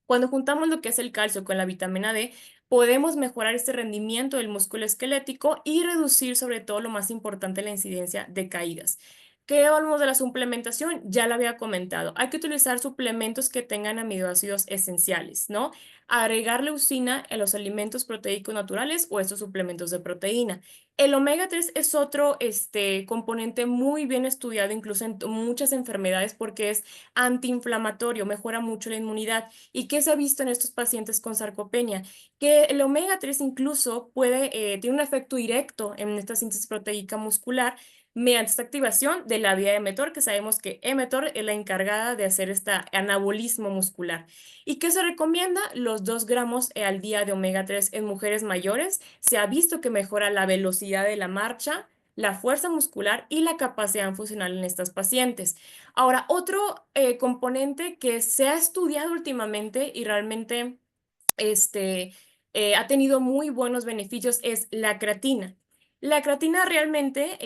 Speaker 2: Cuando juntamos lo que es el calcio con la vitamina D, podemos mejorar este rendimiento del músculo esquelético y reducir, sobre todo, lo más importante, la incidencia de caídas. ¿Qué hablamos de la suplementación? Ya lo había comentado. Hay que utilizar suplementos que tengan aminoácidos esenciales, ¿no? Agregar leucina en los alimentos proteicos naturales o estos suplementos de proteína. El omega 3 es otro componente muy bien estudiado, incluso en muchas enfermedades, porque es antiinflamatorio, mejora mucho la inmunidad. ¿Y qué se ha visto en estos pacientes con sarcopenia? Que el omega 3 incluso tiene un efecto directo en esta síntesis proteica muscular mediante esta activación de la vía mTOR, que sabemos que mTOR es la encargada de hacer este anabolismo muscular. ¿Y qué se recomienda? Los 2 gramos al día de omega 3 en mujeres mayores. Se ha visto que mejora la velocidad de la marcha, la fuerza muscular y la capacidad funcional en estas pacientes. Ahora, otro componente que se ha estudiado últimamente y realmente ha tenido muy buenos beneficios es la creatina. La creatina realmente,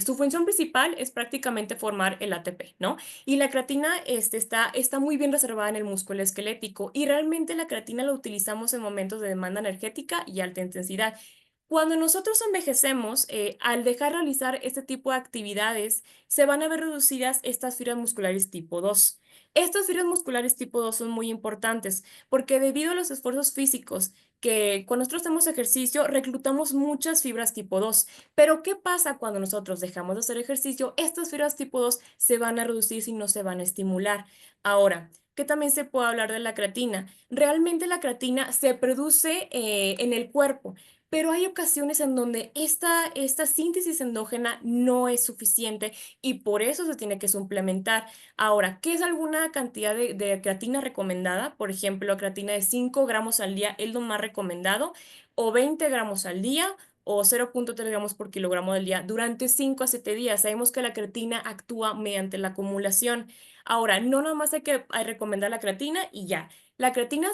Speaker 2: su función principal es prácticamente formar el ATP, ¿no? Y la creatina está muy bien reservada en el músculo esquelético y realmente la creatina la utilizamos en momentos de demanda energética y alta intensidad. Cuando nosotros envejecemos, al dejar realizar este tipo de actividades, se van a ver reducidas estas fibras musculares tipo 2. Estas fibras musculares tipo 2 son muy importantes porque debido a los esfuerzos físicos que cuando nosotros hacemos ejercicio reclutamos muchas fibras tipo 2. Pero ¿qué pasa cuando nosotros dejamos de hacer ejercicio? Estas fibras tipo 2 se van a reducir si no se van a estimular. Ahora, ¿qué también se puede hablar de la creatina? Realmente la creatina se produce en el cuerpo, pero hay ocasiones en donde esta síntesis endógena no es suficiente y por eso se tiene que suplementar. Ahora, ¿qué es alguna cantidad de creatina recomendada? Por ejemplo, creatina de 5 gramos al día es lo más recomendado, o 20 gramos al día, o 0,3 gramos por kilogramo del día durante 5 a 7 días. Sabemos que la creatina actúa mediante la acumulación. Ahora, no nada más hay recomendar la creatina y ya. La creatina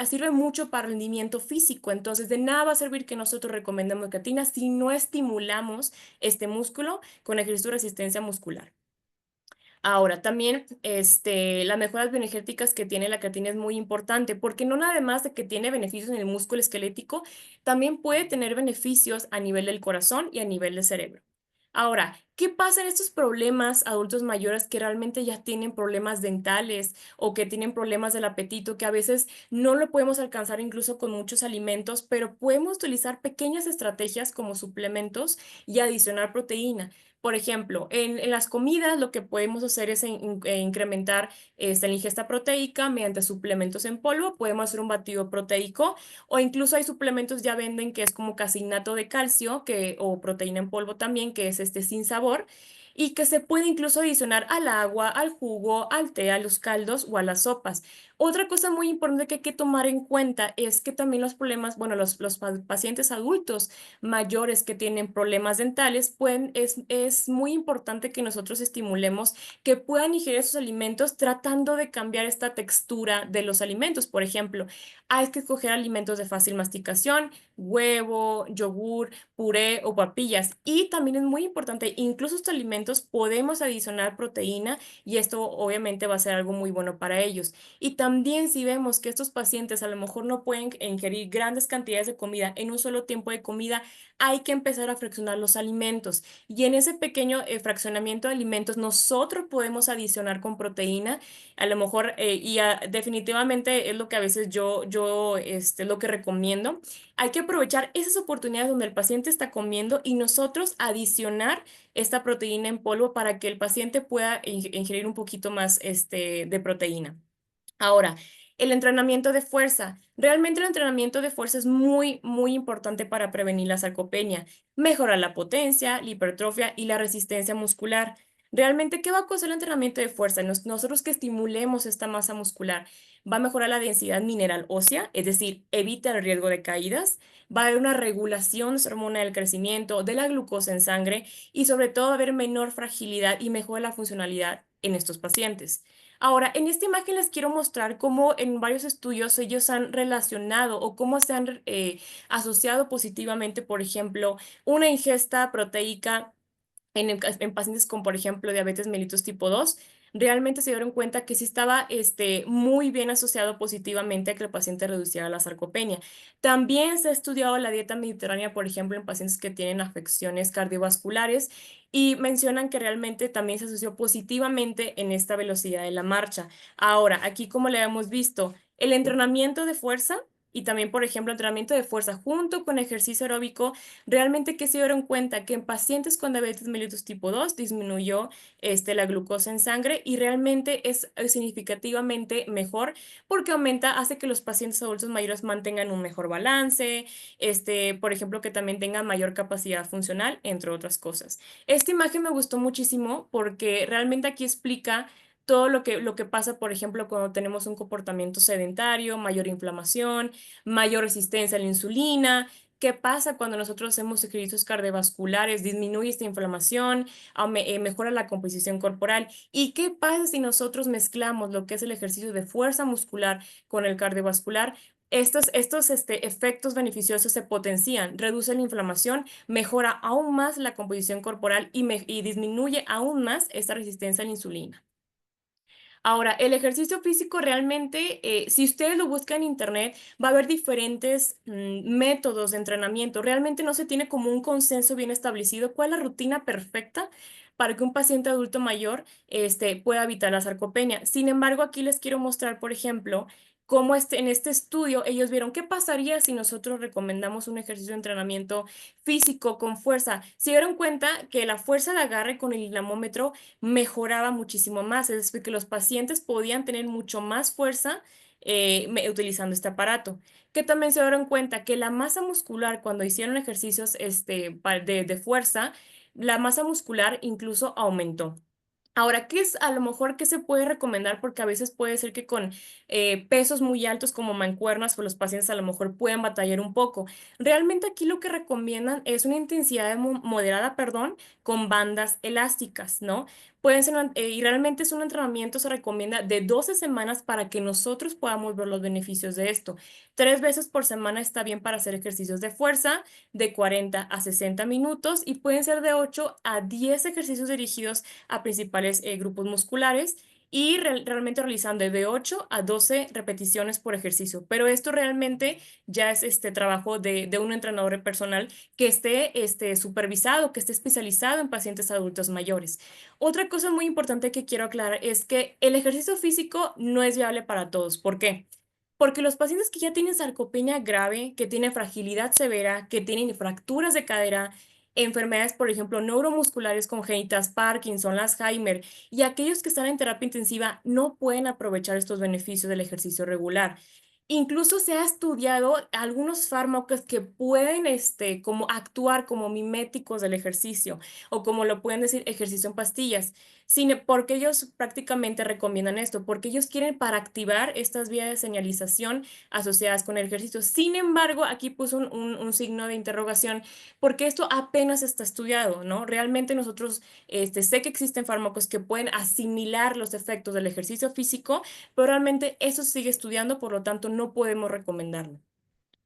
Speaker 2: sirve mucho para rendimiento físico, entonces de nada va a servir que nosotros recomendemos creatina si no estimulamos este músculo con ejercicio de resistencia muscular. Ahora, también las mejoras bioenergéticas que tiene la creatina es muy importante porque no nada más de que tiene beneficios en el músculo esquelético, también puede tener beneficios a nivel del corazón y a nivel del cerebro. Ahora, ¿Qué pasa en estos problemas adultos mayores que realmente ya tienen problemas dentales o que tienen problemas del apetito, que a veces no lo podemos alcanzar incluso con muchos alimentos, pero podemos utilizar pequeñas estrategias como suplementos y adicionar proteína? Por ejemplo, en las comidas lo que podemos hacer es incrementar la ingesta proteica mediante suplementos en polvo. Podemos hacer un batido proteico o incluso hay suplementos ya venden que es como casinato de calcio o proteína en polvo también, que es sin sabor y que se puede incluso adicionar al agua, al jugo, al té, a los caldos o a las sopas. Otra cosa muy importante que hay que tomar en cuenta es que también los problemas, bueno, los pacientes adultos mayores que tienen problemas dentales, es muy importante que nosotros estimulemos que puedan ingerir esos alimentos tratando de cambiar esta textura de los alimentos. Por ejemplo, hay que escoger alimentos de fácil masticación, huevo, yogur, puré o papillas. Y también es muy importante, incluso estos alimentos podemos adicionar proteína y esto obviamente va a ser algo muy bueno para ellos. Y también si vemos que estos pacientes a lo mejor no pueden ingerir grandes cantidades de comida en un solo tiempo de comida, hay que empezar a fraccionar los alimentos. Y en ese pequeño fraccionamiento de alimentos nosotros podemos adicionar con proteína a lo mejor, definitivamente es lo que a veces lo que recomiendo. Hay que aprovechar esas oportunidades donde el paciente está comiendo y nosotros adicionar esta proteína en polvo para que el paciente pueda ingerir un poquito más, de proteína. Ahora, el entrenamiento de fuerza. Realmente el entrenamiento de fuerza es muy, muy importante para prevenir la sarcopenia. Mejora la potencia, la hipertrofia y la resistencia muscular. Realmente, ¿qué va a causar el entrenamiento de fuerza? Nosotros que estimulemos esta masa muscular, va a mejorar la densidad mineral ósea, es decir, evita el riesgo de caídas, va a haber una regulación de la hormona del crecimiento, de la glucosa en sangre y sobre todo va a haber menor fragilidad y mejora la funcionalidad en estos pacientes. Ahora, en esta imagen les quiero mostrar cómo en varios estudios ellos han relacionado o cómo se han asociado positivamente, por ejemplo, una ingesta proteica en pacientes con, por ejemplo, diabetes mellitus tipo 2, realmente se dieron cuenta que sí estaba muy bien asociado positivamente a que el paciente reduciera la sarcopenia. También se ha estudiado la dieta mediterránea, por ejemplo, en pacientes que tienen afecciones cardiovasculares y mencionan que realmente también se asoció positivamente en esta velocidad de la marcha. Ahora, aquí como le hemos visto, el entrenamiento de fuerza y también, por ejemplo, entrenamiento de fuerza junto con ejercicio aeróbico realmente que se dieron cuenta que en pacientes con diabetes mellitus tipo 2 disminuyó la glucosa en sangre y realmente es significativamente mejor porque hace que los pacientes adultos mayores mantengan un mejor balance, por ejemplo, que también tengan mayor capacidad funcional, entre otras cosas. Esta imagen me gustó muchísimo porque realmente aquí explica todo lo que pasa, por ejemplo, cuando tenemos un comportamiento sedentario, mayor inflamación, mayor resistencia a la insulina. ¿Qué pasa cuando nosotros hacemos ejercicios cardiovasculares? Disminuye esta inflamación, mejora la composición corporal. ¿Y qué pasa si nosotros mezclamos lo que es el ejercicio de fuerza muscular con el cardiovascular? Estos efectos beneficiosos se potencian, reduce la inflamación, mejora aún más la composición corporal y disminuye aún más esta resistencia a la insulina. Ahora, el ejercicio físico realmente, si ustedes lo buscan en internet, va a haber diferentes métodos de entrenamiento. Realmente no se tiene como un consenso bien establecido cuál es la rutina perfecta para que un paciente adulto mayor pueda evitar la sarcopenia. Sin embargo, aquí les quiero mostrar, por ejemplo, cómo en este estudio ellos vieron qué pasaría si nosotros recomendamos un ejercicio de entrenamiento físico con fuerza. Se dieron cuenta que la fuerza de agarre con el dinamómetro mejoraba muchísimo más, es decir, que los pacientes podían tener mucho más fuerza utilizando este aparato. Que también se dieron cuenta que la masa muscular, cuando hicieron ejercicios de fuerza, la masa muscular incluso aumentó. Ahora, ¿qué es a lo mejor que se puede recomendar? Porque a veces puede ser que con pesos muy altos como mancuernas, pues los pacientes a lo mejor pueden batallar un poco. Realmente aquí lo que recomiendan es una intensidad moderada, perdón, con bandas elásticas, ¿no? Pueden ser, y realmente es un entrenamiento, se recomienda de 12 semanas para que nosotros podamos ver los beneficios de esto. 3 veces por semana está bien para hacer ejercicios de fuerza de 40 a 60 minutos y pueden ser de 8 a 10 ejercicios dirigidos a principales grupos musculares y realmente realizando de 8 a 12 repeticiones por ejercicio. Pero esto realmente ya es este trabajo de un entrenador personal que esté supervisado, que esté especializado en pacientes adultos mayores. Otra cosa muy importante que quiero aclarar es que el ejercicio físico no es viable para todos. ¿Por qué? Porque los pacientes que ya tienen sarcopenia grave, que tienen fragilidad severa, que tienen fracturas de cadera, enfermedades, por ejemplo, neuromusculares congénitas, Parkinson, Alzheimer, y aquellos que están en terapia intensiva no pueden aprovechar estos beneficios del ejercicio regular. Incluso se ha estudiado algunos fármacos que pueden como actuar como miméticos del ejercicio o como lo pueden decir ejercicio en pastillas. Porque ellos prácticamente recomiendan esto, porque ellos quieren para activar estas vías de señalización asociadas con el ejercicio. Sin embargo, aquí puso un signo de interrogación, porque esto apenas está estudiado, ¿no? Realmente nosotros sé que existen fármacos que pueden asimilar los efectos del ejercicio físico, pero realmente eso se sigue estudiando, por lo tanto no podemos recomendarlo.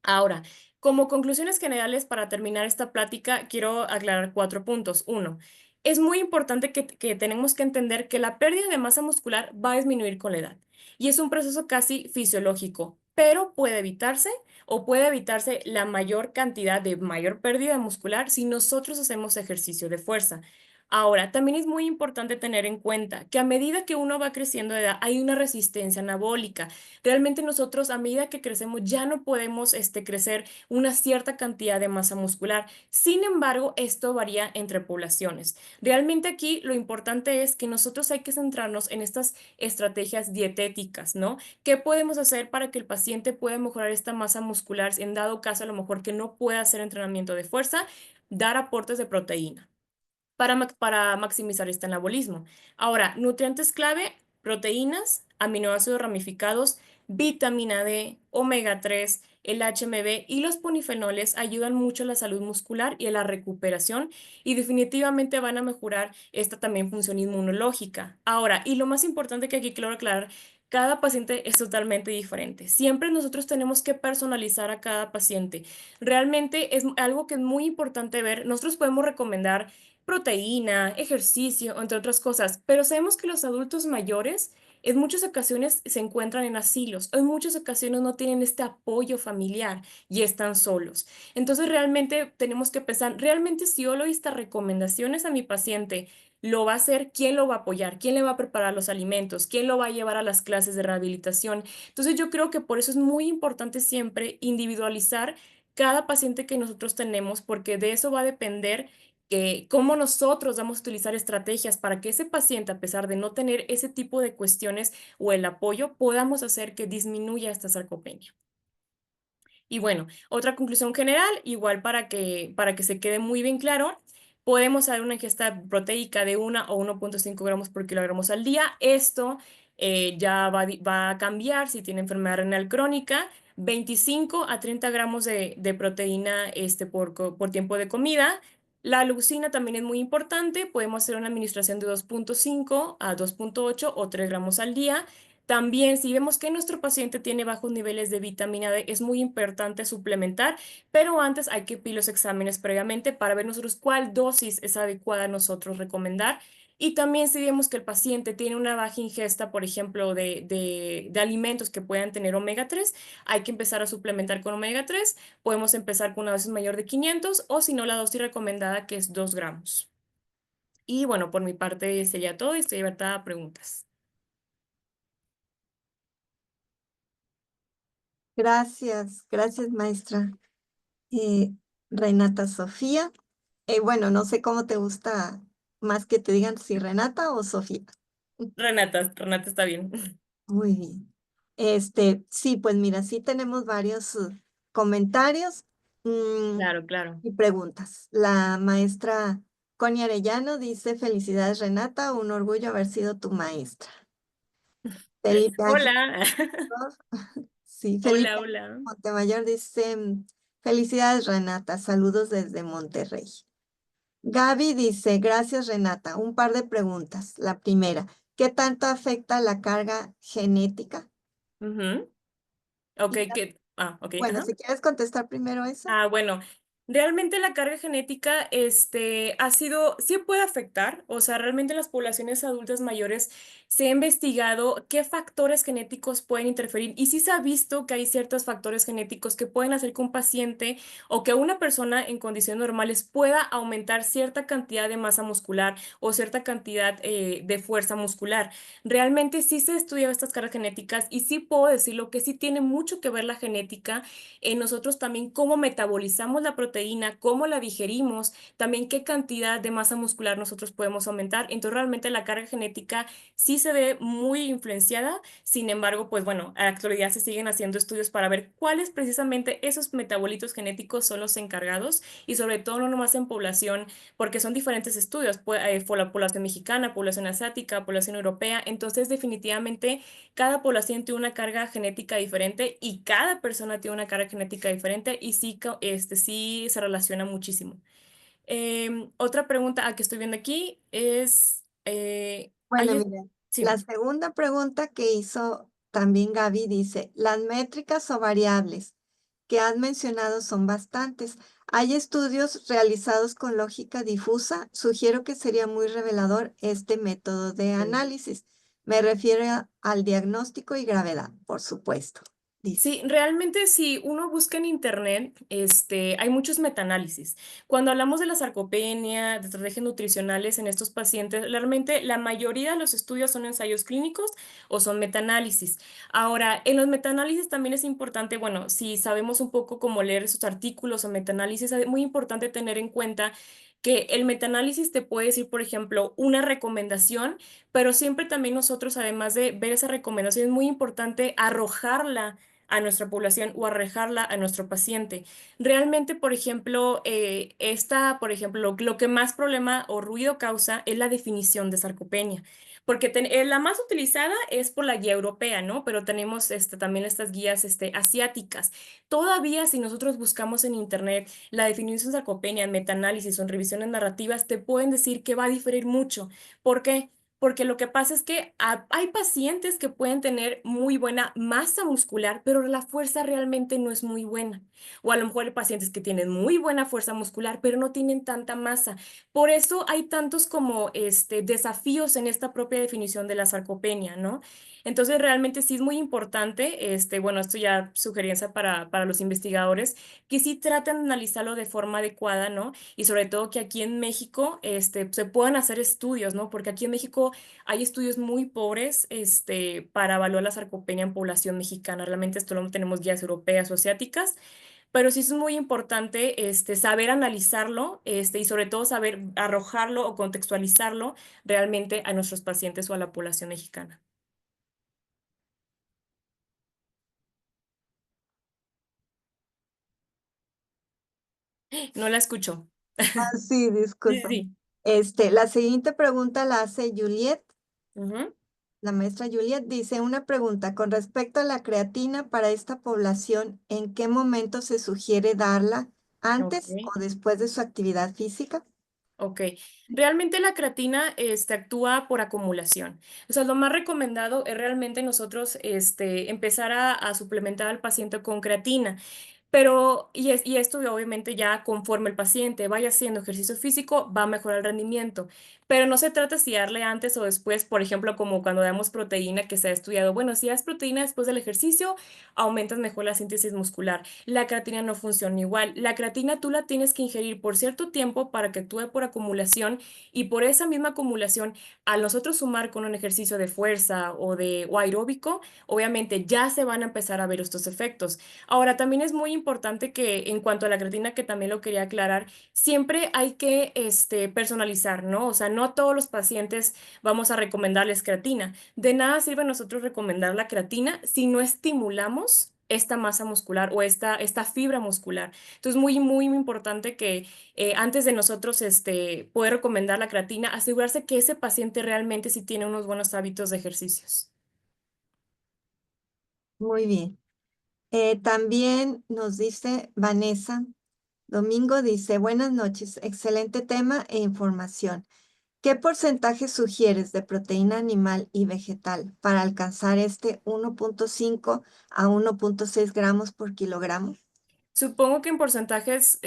Speaker 2: Ahora, como conclusiones generales para terminar esta plática, quiero aclarar 4 puntos. Uno, es muy importante que tenemos que entender que la pérdida de masa muscular va a disminuir con la edad y es un proceso casi fisiológico, pero puede evitarse o puede evitarse la mayor cantidad de mayor pérdida muscular si nosotros hacemos ejercicio de fuerza. Ahora, también es muy importante tener en cuenta que a medida que uno va creciendo de edad, hay una resistencia anabólica. Realmente nosotros a medida que crecemos ya no podemos crecer una cierta cantidad de masa muscular. Sin embargo, esto varía entre poblaciones. Realmente aquí lo importante es que nosotros hay que centrarnos en estas estrategias dietéticas, ¿no? ¿Qué podemos hacer para que el paciente pueda mejorar esta masa muscular en dado caso a lo mejor que no pueda hacer entrenamiento de fuerza? Dar aportes de proteína para maximizar este anabolismo. Ahora, nutrientes clave, proteínas, aminoácidos ramificados, vitamina D, omega 3, el HMB y los polifenoles ayudan mucho a la salud muscular y a la recuperación y definitivamente van a mejorar esta también función inmunológica. Ahora, y lo más importante que aquí quiero aclarar, cada paciente es totalmente diferente. Siempre nosotros tenemos que personalizar a cada paciente. Realmente es algo que es muy importante ver. Nosotros podemos recomendar proteína, ejercicio, entre otras cosas, pero sabemos que los adultos mayores en muchas ocasiones se encuentran en asilos, o en muchas ocasiones no tienen este apoyo familiar y están solos. Entonces realmente tenemos que pensar, realmente si yo le doy estas recomendaciones a mi paciente, lo va a hacer, ¿quién lo va a apoyar? ¿Quién le va a preparar los alimentos? ¿Quién lo va a llevar a las clases de rehabilitación? Entonces yo creo que por eso es muy importante siempre individualizar cada paciente que nosotros tenemos, porque de eso va a depender cómo nosotros vamos a utilizar estrategias para que ese paciente, a pesar de no tener ese tipo de cuestiones o el apoyo, podamos hacer que disminuya esta sarcopenia. Y bueno, otra conclusión general, igual para que se quede muy bien claro, podemos dar una ingesta proteica de 1 o 1,5 gramos por kilogramos al día. Esto ya va a cambiar si tiene enfermedad renal crónica. 25 a 30 gramos de proteína por tiempo de comida. La leucina también es muy importante. Podemos hacer una administración de 2,5 a 2,8 o 3 gramos al día. También, si vemos que nuestro paciente tiene bajos niveles de vitamina D, es muy importante suplementar, pero antes hay que pedir los exámenes previamente para ver nosotros cuál dosis es adecuada a nosotros recomendar. Y también si vemos que el paciente tiene una baja ingesta, por ejemplo, de alimentos que puedan tener omega 3, hay que empezar a suplementar con omega 3. Podemos empezar con una dosis mayor de 500 o si no, la dosis recomendada que es 2 gramos. Y bueno, por mi parte sería todo y estoy abierta a preguntas.
Speaker 1: Gracias, gracias, maestra. Eh, Renata Sofía. Bueno, no sé cómo te gusta más que te digan si Renata o Sofía.
Speaker 2: Renata está bien.
Speaker 1: Muy bien. Sí, pues mira, sí tenemos varios comentarios
Speaker 2: Claro, claro.
Speaker 1: y preguntas. La maestra Connie Arellano dice, felicidades Renata, un orgullo haber sido tu maestra. Felipe Ángel,
Speaker 2: Hola.
Speaker 1: sí,
Speaker 2: Hola,
Speaker 1: Felipe
Speaker 2: hola.
Speaker 1: Montemayor dice, felicidades Renata, saludos desde Monterrey. Gaby dice, gracias Renata, un par de preguntas. La primera, ¿qué tanto afecta la carga genética?
Speaker 2: Ujú. Ok,
Speaker 1: Y
Speaker 2: ok,
Speaker 1: bueno,
Speaker 2: ajá.
Speaker 1: si quieres contestar primero eso.
Speaker 2: Bueno. Realmente la carga genética, ha sido, sí puede afectar, o sea, realmente en las poblaciones adultas mayores se ha investigado qué factores genéticos pueden interferir y sí se ha visto que hay ciertos factores genéticos que pueden hacer que un paciente o que una persona en condiciones normales pueda aumentar cierta cantidad de masa muscular o cierta cantidad de fuerza muscular. Realmente sí se estudian estas cargas genéticas y sí puedo decirlo que sí tiene mucho que ver la genética en nosotros también cómo metabolizamos la proteína, cómo la digerimos, también qué cantidad de masa muscular nosotros podemos aumentar. Entonces, realmente la carga genética sí se ve muy influenciada. Sin embargo, pues bueno, a la actualidad se siguen haciendo estudios para ver cuáles precisamente esos metabolitos genéticos son los encargados y sobre todo no nomás en población, porque son diferentes estudios, por la población mexicana, población asiática, población europea. Entonces, definitivamente cada población tiene una carga genética diferente y cada persona tiene una carga genética diferente y sí, sí se relaciona muchísimo. Otra pregunta que estoy viendo aquí es,
Speaker 1: Bueno, mira, la
Speaker 2: sí.
Speaker 1: segunda pregunta que hizo también Gaby dice, las métricas o variables que has mencionado son bastantes. Hay estudios realizados con lógica difusa. Sugiero que sería muy revelador este método de análisis. Me refiero al diagnóstico y gravedad, por supuesto, dice.
Speaker 2: Sí, realmente si uno busca en internet, hay muchos metaanálisis. Cuando hablamos de la sarcopenia, de estrategias nutricionales en estos pacientes, realmente la mayoría de los estudios son ensayos clínicos o son metaanálisis. Ahora, en los metaanálisis también es importante, bueno, si sabemos un poco cómo leer esos artículos o metaanálisis, es muy importante tener en cuenta que el metaanálisis te puede decir, por ejemplo, una recomendación, pero siempre también nosotros, además de ver esa recomendación, es muy importante arrojarla a nuestra población o arrojarla a nuestro paciente. Realmente, por ejemplo, por ejemplo, lo que más problema o ruido causa es la definición de sarcopenia, porque la más utilizada es por la guía europea, ¿no? Pero tenemos también estas guías asiáticas. Todavía, si nosotros buscamos en internet la definición de sarcopenia en metaanálisis o en revisiones narrativas, te pueden decir que va a diferir mucho. ¿Por qué? Porque lo que pasa es que hay pacientes que pueden tener muy buena masa muscular, pero la fuerza realmente no es muy buena. O a lo mejor hay pacientes que tienen muy buena fuerza muscular, pero no tienen tanta masa. Por eso hay tantos como desafíos en esta propia definición de la sarcopenia, ¿no? Entonces realmente sí es muy importante, bueno, esto ya sugerencia para los investigadores, que sí traten de analizarlo de forma adecuada, ¿no? Y sobre todo que aquí en México se puedan hacer estudios, ¿no? Porque aquí en México hay estudios muy pobres para evaluar la sarcopenia en población mexicana. Realmente esto no tenemos guías europeas o asiáticas, pero sí es muy importante saber analizarlo y sobre todo saber arrojarlo o contextualizarlo realmente a nuestros pacientes o a la población mexicana. No la escucho.
Speaker 1: Ah, sí,
Speaker 2: Sí, sí,
Speaker 1: disculpa.
Speaker 2: sí.
Speaker 1: La siguiente pregunta la hace Juliet.
Speaker 2: Ujú.
Speaker 1: La maestra Juliet dice una pregunta con respecto a la creatina para esta población, ¿en qué momento se sugiere darla? ¿Antes
Speaker 2: Ok.
Speaker 1: o después de su actividad física?
Speaker 2: Ok, realmente la creatina actúa por acumulación. O sea, lo más recomendado es realmente nosotros empezar a suplementar al paciente con creatina. Pero, y esto obviamente ya conforme el paciente vaya haciendo ejercicio físico, va a mejorar el rendimiento. Pero no se trata si darle antes o después, por ejemplo, como cuando damos proteína que se ha estudiado. Bueno, si das proteína después del ejercicio, aumentas mejor la síntesis muscular. La creatina no funciona igual. La creatina tú la tienes que ingerir por cierto tiempo para que actúe por acumulación y por esa misma acumulación, al nosotros sumar con un ejercicio de fuerza o aeróbico, obviamente ya se van a empezar a ver estos efectos. Ahora, también es muy importante que en cuanto a la creatina, que también lo quería aclarar, siempre hay que personalizar, ¿no? O sea, no a todos los pacientes vamos a recomendarles creatina. De nada sirve nosotros recomendar la creatina si no estimulamos esta masa muscular o esta fibra muscular. Entonces, muy importante que antes de nosotros poder recomendar la creatina, asegurarse que ese paciente realmente sí tiene unos buenos hábitos de ejercicios.
Speaker 1: Muy bien. También nos dice Vanessa Domingo, dice, buenas noches, excelente tema e información. ¿Qué porcentaje sugieres de proteína animal y vegetal para alcanzar este 1,5 a 1,6 gramos por kilogramo?
Speaker 2: Supongo que en porcentajes,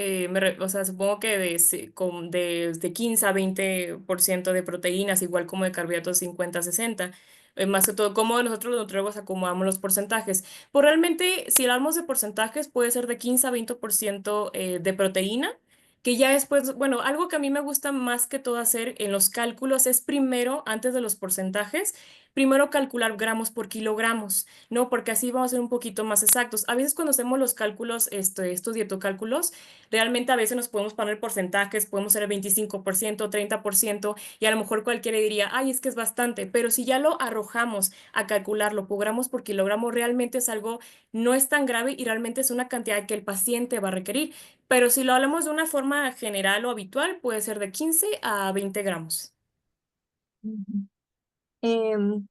Speaker 2: o sea, supongo que de 15 a 20% de proteínas, igual como de carbohidratos 50 a 60. Más que todo, cómo nosotros los nutriólogos acomodamos los porcentajes. Pues realmente, si hablamos de porcentajes, puede ser de 15 a 20% de proteína, que ya después, bueno, algo que a mí me gusta más que todo hacer en los cálculos es primero, antes de los porcentajes, primero calcular gramos por kilogramos. No, porque así vamos a ser un poquito más exactos. A veces cuando hacemos los cálculos, estos dietocálculos, realmente a veces nos podemos poner porcentajes, podemos ser el 25%, 30%, y a lo mejor cualquiera diría, ay, es que es bastante, pero si ya lo arrojamos a calcularlo por gramos por kilogramo, realmente es algo, no es tan grave y realmente es una cantidad que el paciente va a requerir. Pero si lo hablamos de una forma general o habitual, puede ser de 15 a 20 gramos.
Speaker 1: Ujú. Em,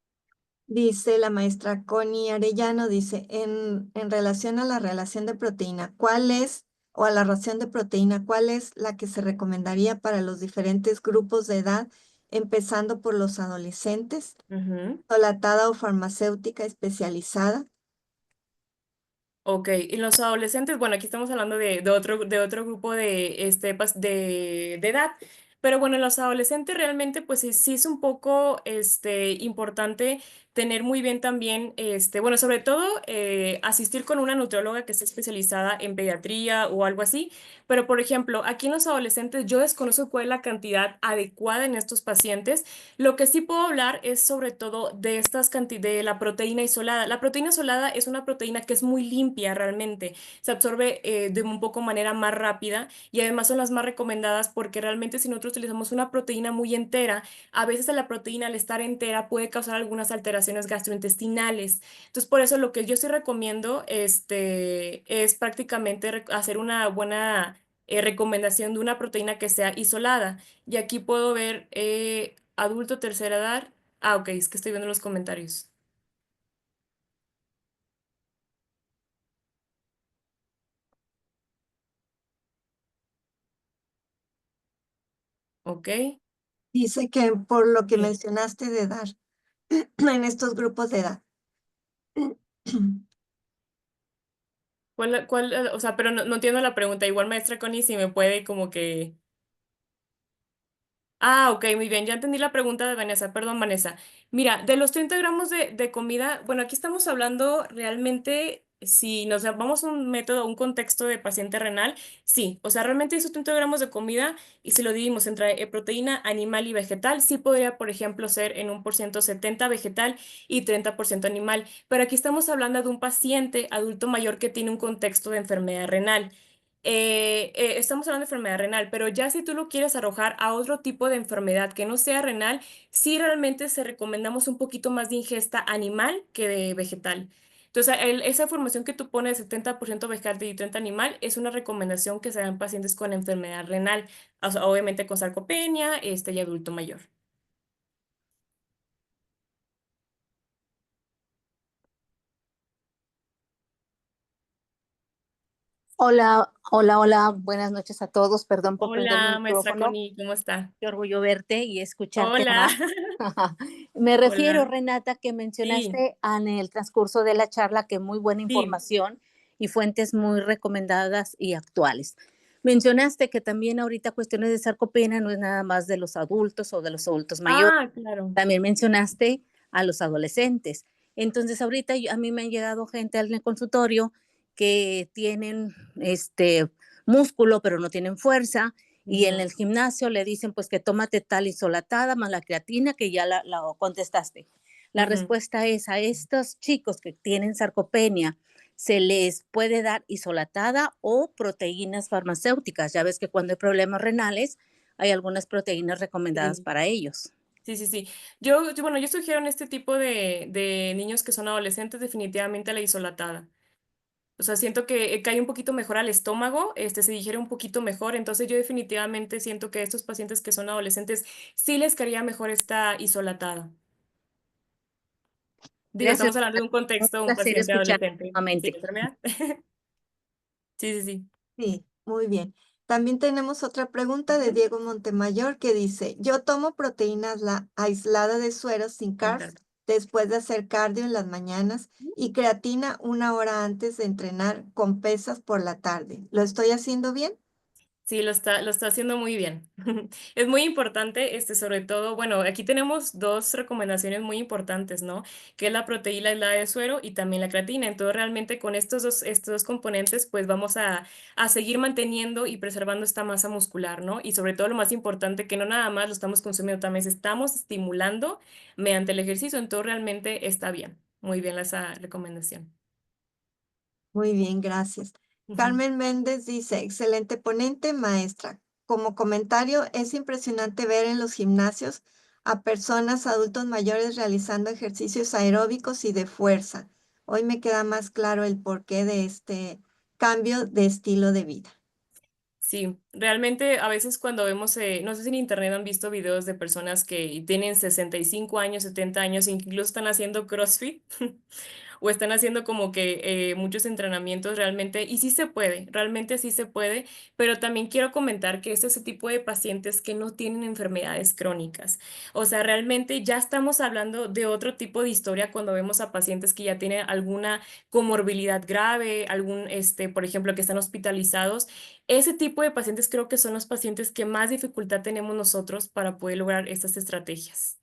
Speaker 1: Dice la maestra Connie Arellano, dice, en relación a la relación de proteína, ¿cuál es, o a la ración de proteína, cuál es la que se recomendaría para los diferentes grupos de edad, empezando por los adolescentes,
Speaker 2: Ujú.
Speaker 1: solatada o farmacéutica especializada?
Speaker 2: Ok, y los adolescentes, bueno, aquí estamos hablando de otro grupo de edad, pero bueno, en los adolescentes realmente pues sí es un poco importante tener muy bien también, bueno, sobre todo asistir con una nutrióloga que esté especializada en pediatría o algo así, pero por ejemplo, aquí en los adolescentes yo desconozco cuál es la cantidad adecuada en estos pacientes. Lo que sí puedo hablar es sobre todo de de la proteína isolada. La proteína isolada es una proteína que es muy limpia realmente. Se absorbe de un poco manera más rápida y además son las más recomendadas porque realmente si nosotros utilizamos una proteína muy entera, a veces la proteína al estar entera puede causar algunas alteraciones gastrointestinales. Entonces, por eso lo que yo sí recomiendo es prácticamente hacer una buena recomendación de una proteína que sea isolada. Y aquí puedo ver adulto tercera edad. Ah, ok, es que estoy viendo los comentarios. Ok.
Speaker 1: Dice que por lo que
Speaker 2: Sí.
Speaker 1: mencionaste de dar en estos grupos de edad.
Speaker 2: O sea, pero no entiendo la pregunta. Igual, maestra Connie, si me puede como que... Ah, ok, muy bien. Ya entendí la pregunta de Vanessa. Perdón, Vanessa. Mira, de los 30 gramos de comida, bueno, aquí estamos hablando realmente, si nos vamos a un método, un contexto de paciente renal, sí. O sea, realmente esos 30 gramos de comida y si lo dividimos entre proteína animal y vegetal, sí podría, por ejemplo, ser en un por ciento 70 vegetal y 30% animal. Pero aquí estamos hablando de un paciente adulto mayor que tiene un contexto de enfermedad renal. Estamos hablando de enfermedad renal, pero ya si tú lo quieres arrojar a otro tipo de enfermedad que no sea renal, sí realmente se recomendamos un poquito más de ingesta animal que de vegetal. Entonces, esa información que tú pones, 70% vegetal y 30 animal, es una recomendación que se da en pacientes con enfermedad renal, o sea, obviamente con sarcopenia, y adulto mayor.
Speaker 3: Hola, hola, hola, buenas noches a todos. Perdón por prender mi
Speaker 2: Hola, maestra
Speaker 3: micrófono.
Speaker 2: Connie, ¿cómo está?
Speaker 3: Qué orgullo verte y escucharte
Speaker 2: Hola,
Speaker 3: más. Me refiero,
Speaker 2: hola.
Speaker 3: Renata, que
Speaker 2: Sí,
Speaker 3: mencionaste en el transcurso de la charla que muy buena
Speaker 2: sí.
Speaker 3: información y fuentes muy recomendadas y actuales. Mencionaste que también ahorita cuestiones de sarcopenia no es nada más de los adultos o de los adultos mayores.
Speaker 2: Ah, claro.
Speaker 3: También mencionaste a los adolescentes. Entonces, ahorita a mí me han llegado gente al consultorio que tienen músculo, pero no tienen fuerza, y en
Speaker 2: Ujú,
Speaker 3: el gimnasio le dicen pues que tómate tal isolatada más la creatina, que ya la contestaste. La
Speaker 2: ujú.
Speaker 3: respuesta es a estos chicos que tienen sarcopenia, se les puede dar isolatada o proteínas farmacéuticas. Ya ves que cuando hay problemas renales, hay algunas proteínas recomendadas
Speaker 2: Sí.
Speaker 3: para ellos.
Speaker 2: Sí, sí, sí. Bueno, yo sugiero en este tipo de niños que son adolescentes definitivamente la isolatada. O sea, siento que cae un poquito mejor al estómago, se digiere un poquito mejor, entonces yo definitivamente siento que a estos pacientes que son adolescentes sí les caería mejor esta isolatada. Digo,
Speaker 3: Gracias.
Speaker 2: estamos hablando de un
Speaker 3: Un
Speaker 2: contexto, un
Speaker 3: placer
Speaker 2: paciente
Speaker 3: escuchar
Speaker 2: adolescente sin
Speaker 3: nuevamente.
Speaker 2: enfermedad. Sí, sí, sí.
Speaker 1: Sí, muy bien. También tenemos otra pregunta de
Speaker 2: Ujú.
Speaker 1: Diego Montemayor que dice, yo tomo proteínas la aislada de suero sin
Speaker 2: Me
Speaker 1: carbs
Speaker 2: encanta.
Speaker 1: después de hacer cardio en las mañanas y creatina 1 hora antes de entrenar con pesas por la tarde. ¿Lo estoy haciendo bien?
Speaker 2: Sí, lo está haciendo muy bien. Es muy importante, sobre todo, bueno, aquí tenemos 2 recomendaciones muy importantes, ¿no? Que es la proteína aislada de suero y también la creatina. Entonces, realmente con estos dos componentes, pues vamos a seguir manteniendo y preservando esta masa muscular, ¿no? Y sobre todo lo más importante, que no nada más lo estamos consumiendo, también estamos estimulando mediante el ejercicio. Entonces, realmente está bien. Muy bien esa recomendación.
Speaker 1: Muy bien, gracias.
Speaker 2: Ujú.
Speaker 1: Carmen Méndez dice, excelente ponente, maestra. Como comentario, es impresionante ver en los gimnasios a personas adultos mayores realizando ejercicios aeróbicos y de fuerza. Hoy me queda más claro el porqué de este cambio de estilo de vida.
Speaker 2: Sí, realmente a veces cuando vemos, no sé si en internet han visto videos de personas que tienen 65 años, 70 años, e incluso están haciendo CrossFit o están haciendo como que muchos entrenamientos realmente, y sí se puede, realmente sí se puede, pero también quiero comentar que es ese tipo de pacientes que no tienen enfermedades crónicas. O sea, realmente ya estamos hablando de otro tipo de historia cuando vemos a pacientes que ya tienen alguna comorbilidad grave, por ejemplo, que están hospitalizados. Ese tipo de pacientes creo que son los pacientes que más dificultad tenemos nosotros para poder lograr estas estrategias.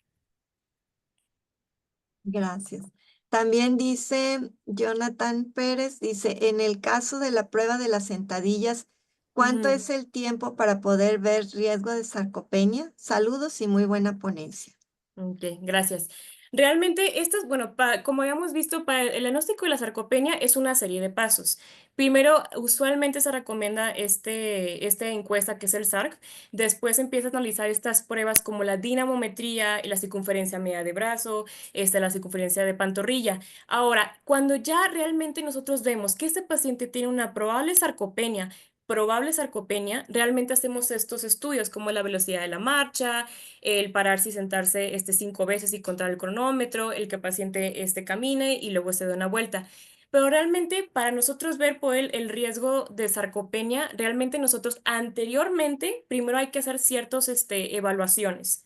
Speaker 1: Gracias. También dice Jonathan Pérez, dice, en el caso de la prueba de las sentadillas, ¿cuánto
Speaker 2: Ujú.
Speaker 1: es el tiempo para poder ver riesgo de sarcopenia? Saludos y muy buena ponencia.
Speaker 2: Ok, gracias. Realmente, bueno, como habíamos visto, para el diagnóstico de la sarcopenia es una serie de pasos. Primero, usualmente se recomienda esta encuesta que es el SARC. Después empieza a analizar estas pruebas como la dinamometría y la circunferencia media de brazo, la circunferencia de pantorrilla. Ahora, cuando ya realmente nosotros vemos que este paciente tiene una probable sarcopenia, realmente hacemos estos estudios como la velocidad de la marcha, el pararse y sentarse 5 veces y contar el cronómetro, el que el paciente camine y luego se dé una vuelta. Pero realmente para nosotros ver por el riesgo de sarcopenia, realmente nosotros anteriormente, primero hay que hacer ciertas evaluaciones.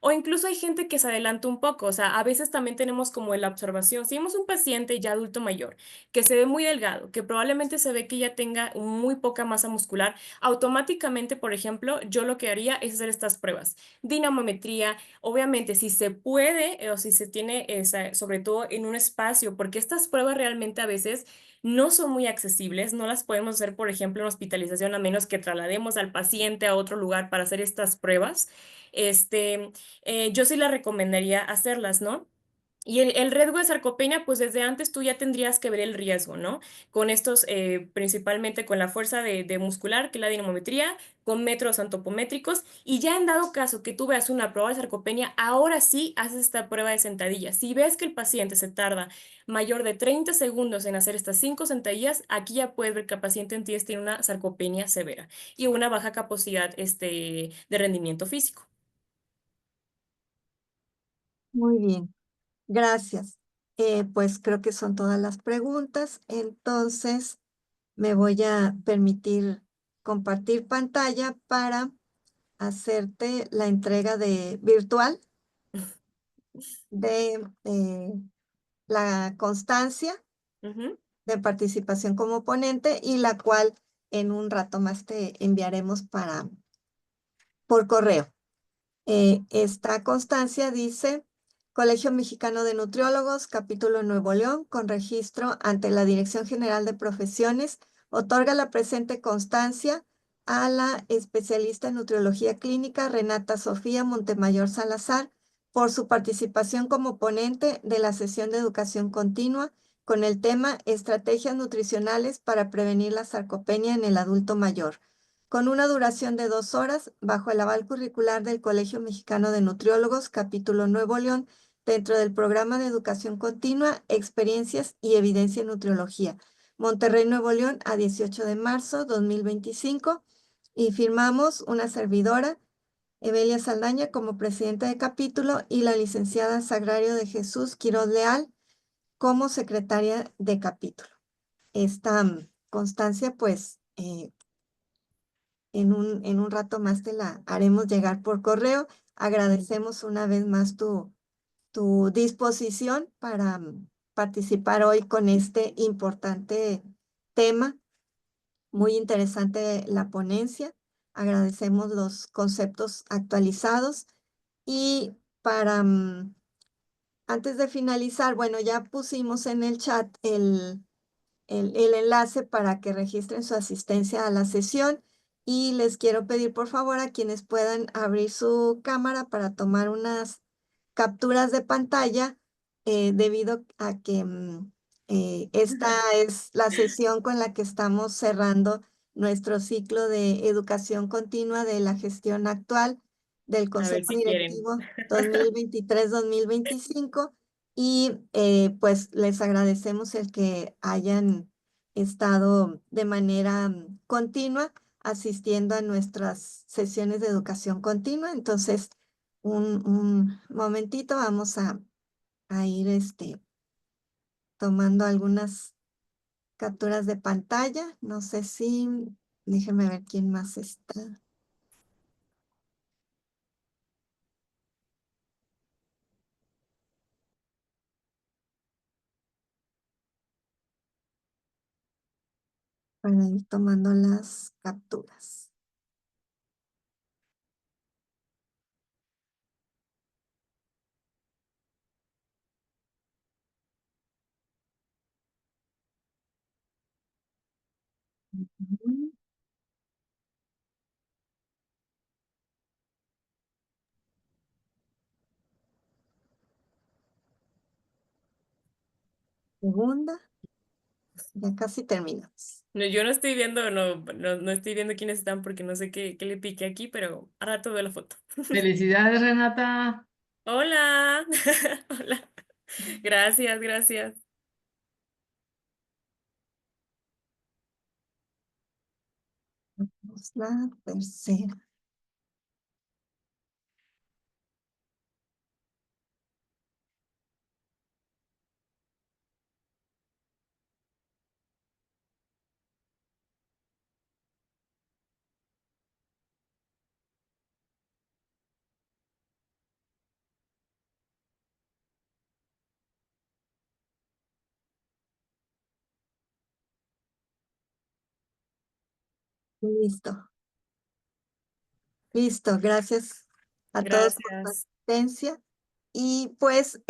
Speaker 2: O incluso hay gente que se adelanta un poco, o sea, a veces también tenemos como la observación, si vemos un paciente ya adulto mayor, que se ve muy delgado, que probablemente se ve que ya tenga muy poca masa muscular, automáticamente, por ejemplo, yo lo que haría es hacer estas pruebas dinamometría, obviamente si se puede o si se tiene, sobre todo en un espacio, porque estas pruebas realmente a veces no son muy accesibles, no las podemos hacer, por ejemplo, en hospitalización a menos que traslademos al paciente a otro lugar para hacer estas pruebas. Este, yo sí le recomendaría hacerlas, ¿no? Y el riesgo de sarcopenia, pues desde antes tú ya tendrías que ver el riesgo, ¿no? Con estos, principalmente con la fuerza de muscular, que es la dinamometría, con métodos antropométricos, y ya en dado caso que tú veas una prueba de sarcopenia, ahora sí haces esta prueba de sentadillas. Si ves que el paciente se tarda mayor de 30 segundos en hacer estas 5 sentadillas, aquí ya puedes ver que el paciente en ti tiene una sarcopenia severa y una baja capacidad, de rendimiento físico.
Speaker 1: Muy bien, gracias. Pues creo que son todas las preguntas. Entonces, me voy a permitir compartir pantalla para hacerte la entrega de virtual de la constancia
Speaker 2: Ujú.
Speaker 1: de participación como ponente y la cual en un rato más te enviaremos por correo. Esta constancia dice Colegio Mexicano de Nutriólogos, capítulo Nuevo León, con registro ante la Dirección General de Profesiones, otorga la presente constancia a la especialista en nutriología clínica Renata Sofía Montemayor Salazar por su participación como ponente de la sesión de educación continua con el tema Estrategias nutricionales para prevenir la sarcopenia en el adulto mayor con una duración de 2 horas, bajo el aval curricular del Colegio Mexicano de Nutriólogos, capítulo Nuevo León, dentro del programa de educación continua, experiencias y evidencia en nutriología. Monterrey, Nuevo León, a 18 de marzo 2025. Y firmamos una servidora, Evelia Saldaña, como presidenta de capítulo y la licenciada Sagrario de Jesús Quiroz Leal como secretaria de capítulo. Esta constancia, pues, en un rato más te la haremos llegar por correo. Agradecemos una vez más tu tu disposición para participar hoy con este importante tema. Muy interesante la ponencia. Agradecemos los conceptos actualizados y para antes de finalizar, bueno, ya pusimos en el chat el enlace para que registren su asistencia a la sesión y les quiero pedir por favor a quienes puedan abrir su cámara para tomar unas capturas de pantalla debido a que esta es la sesión con la que estamos cerrando nuestro ciclo de educación continua de la gestión actual del
Speaker 2: A ver
Speaker 1: Consejo
Speaker 2: si quieren.
Speaker 1: Directivo 2023-2025 y pues les agradecemos el que hayan estado de manera continua asistiendo a nuestras sesiones de educación continua. Entonces, un momentito, vamos a ir tomando algunas capturas de pantalla. No sé si, déjenme ver quién más está. Para ir tomando las capturas. Ujú. Segunda, ya casi terminamos.
Speaker 2: No, yo no estoy viendo, no estoy viendo quiénes están porque no sé qué le piqué aquí, pero ahora rato veo la foto.
Speaker 4: Felicidades, Renata.
Speaker 2: Hola, hola. Gracias, gracias.
Speaker 1: Vamos la tercera. Listo. Listo, gracias a todos por su
Speaker 2: Gracias.
Speaker 1: asistencia y pues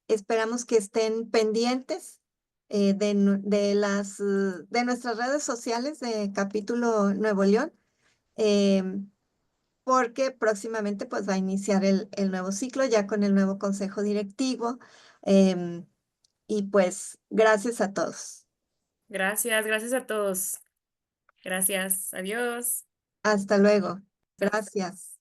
Speaker 1: esperamos que estén pendientes de nuestras redes sociales de Capítulo Nuevo León, porque próximamente pues va a iniciar el nuevo ciclo ya con el nuevo consejo directivo y pues gracias a todos.
Speaker 2: Gracias, gracias a todos. Gracias. Adiós.
Speaker 1: Hasta luego.
Speaker 2: Hasta
Speaker 1: Gracias.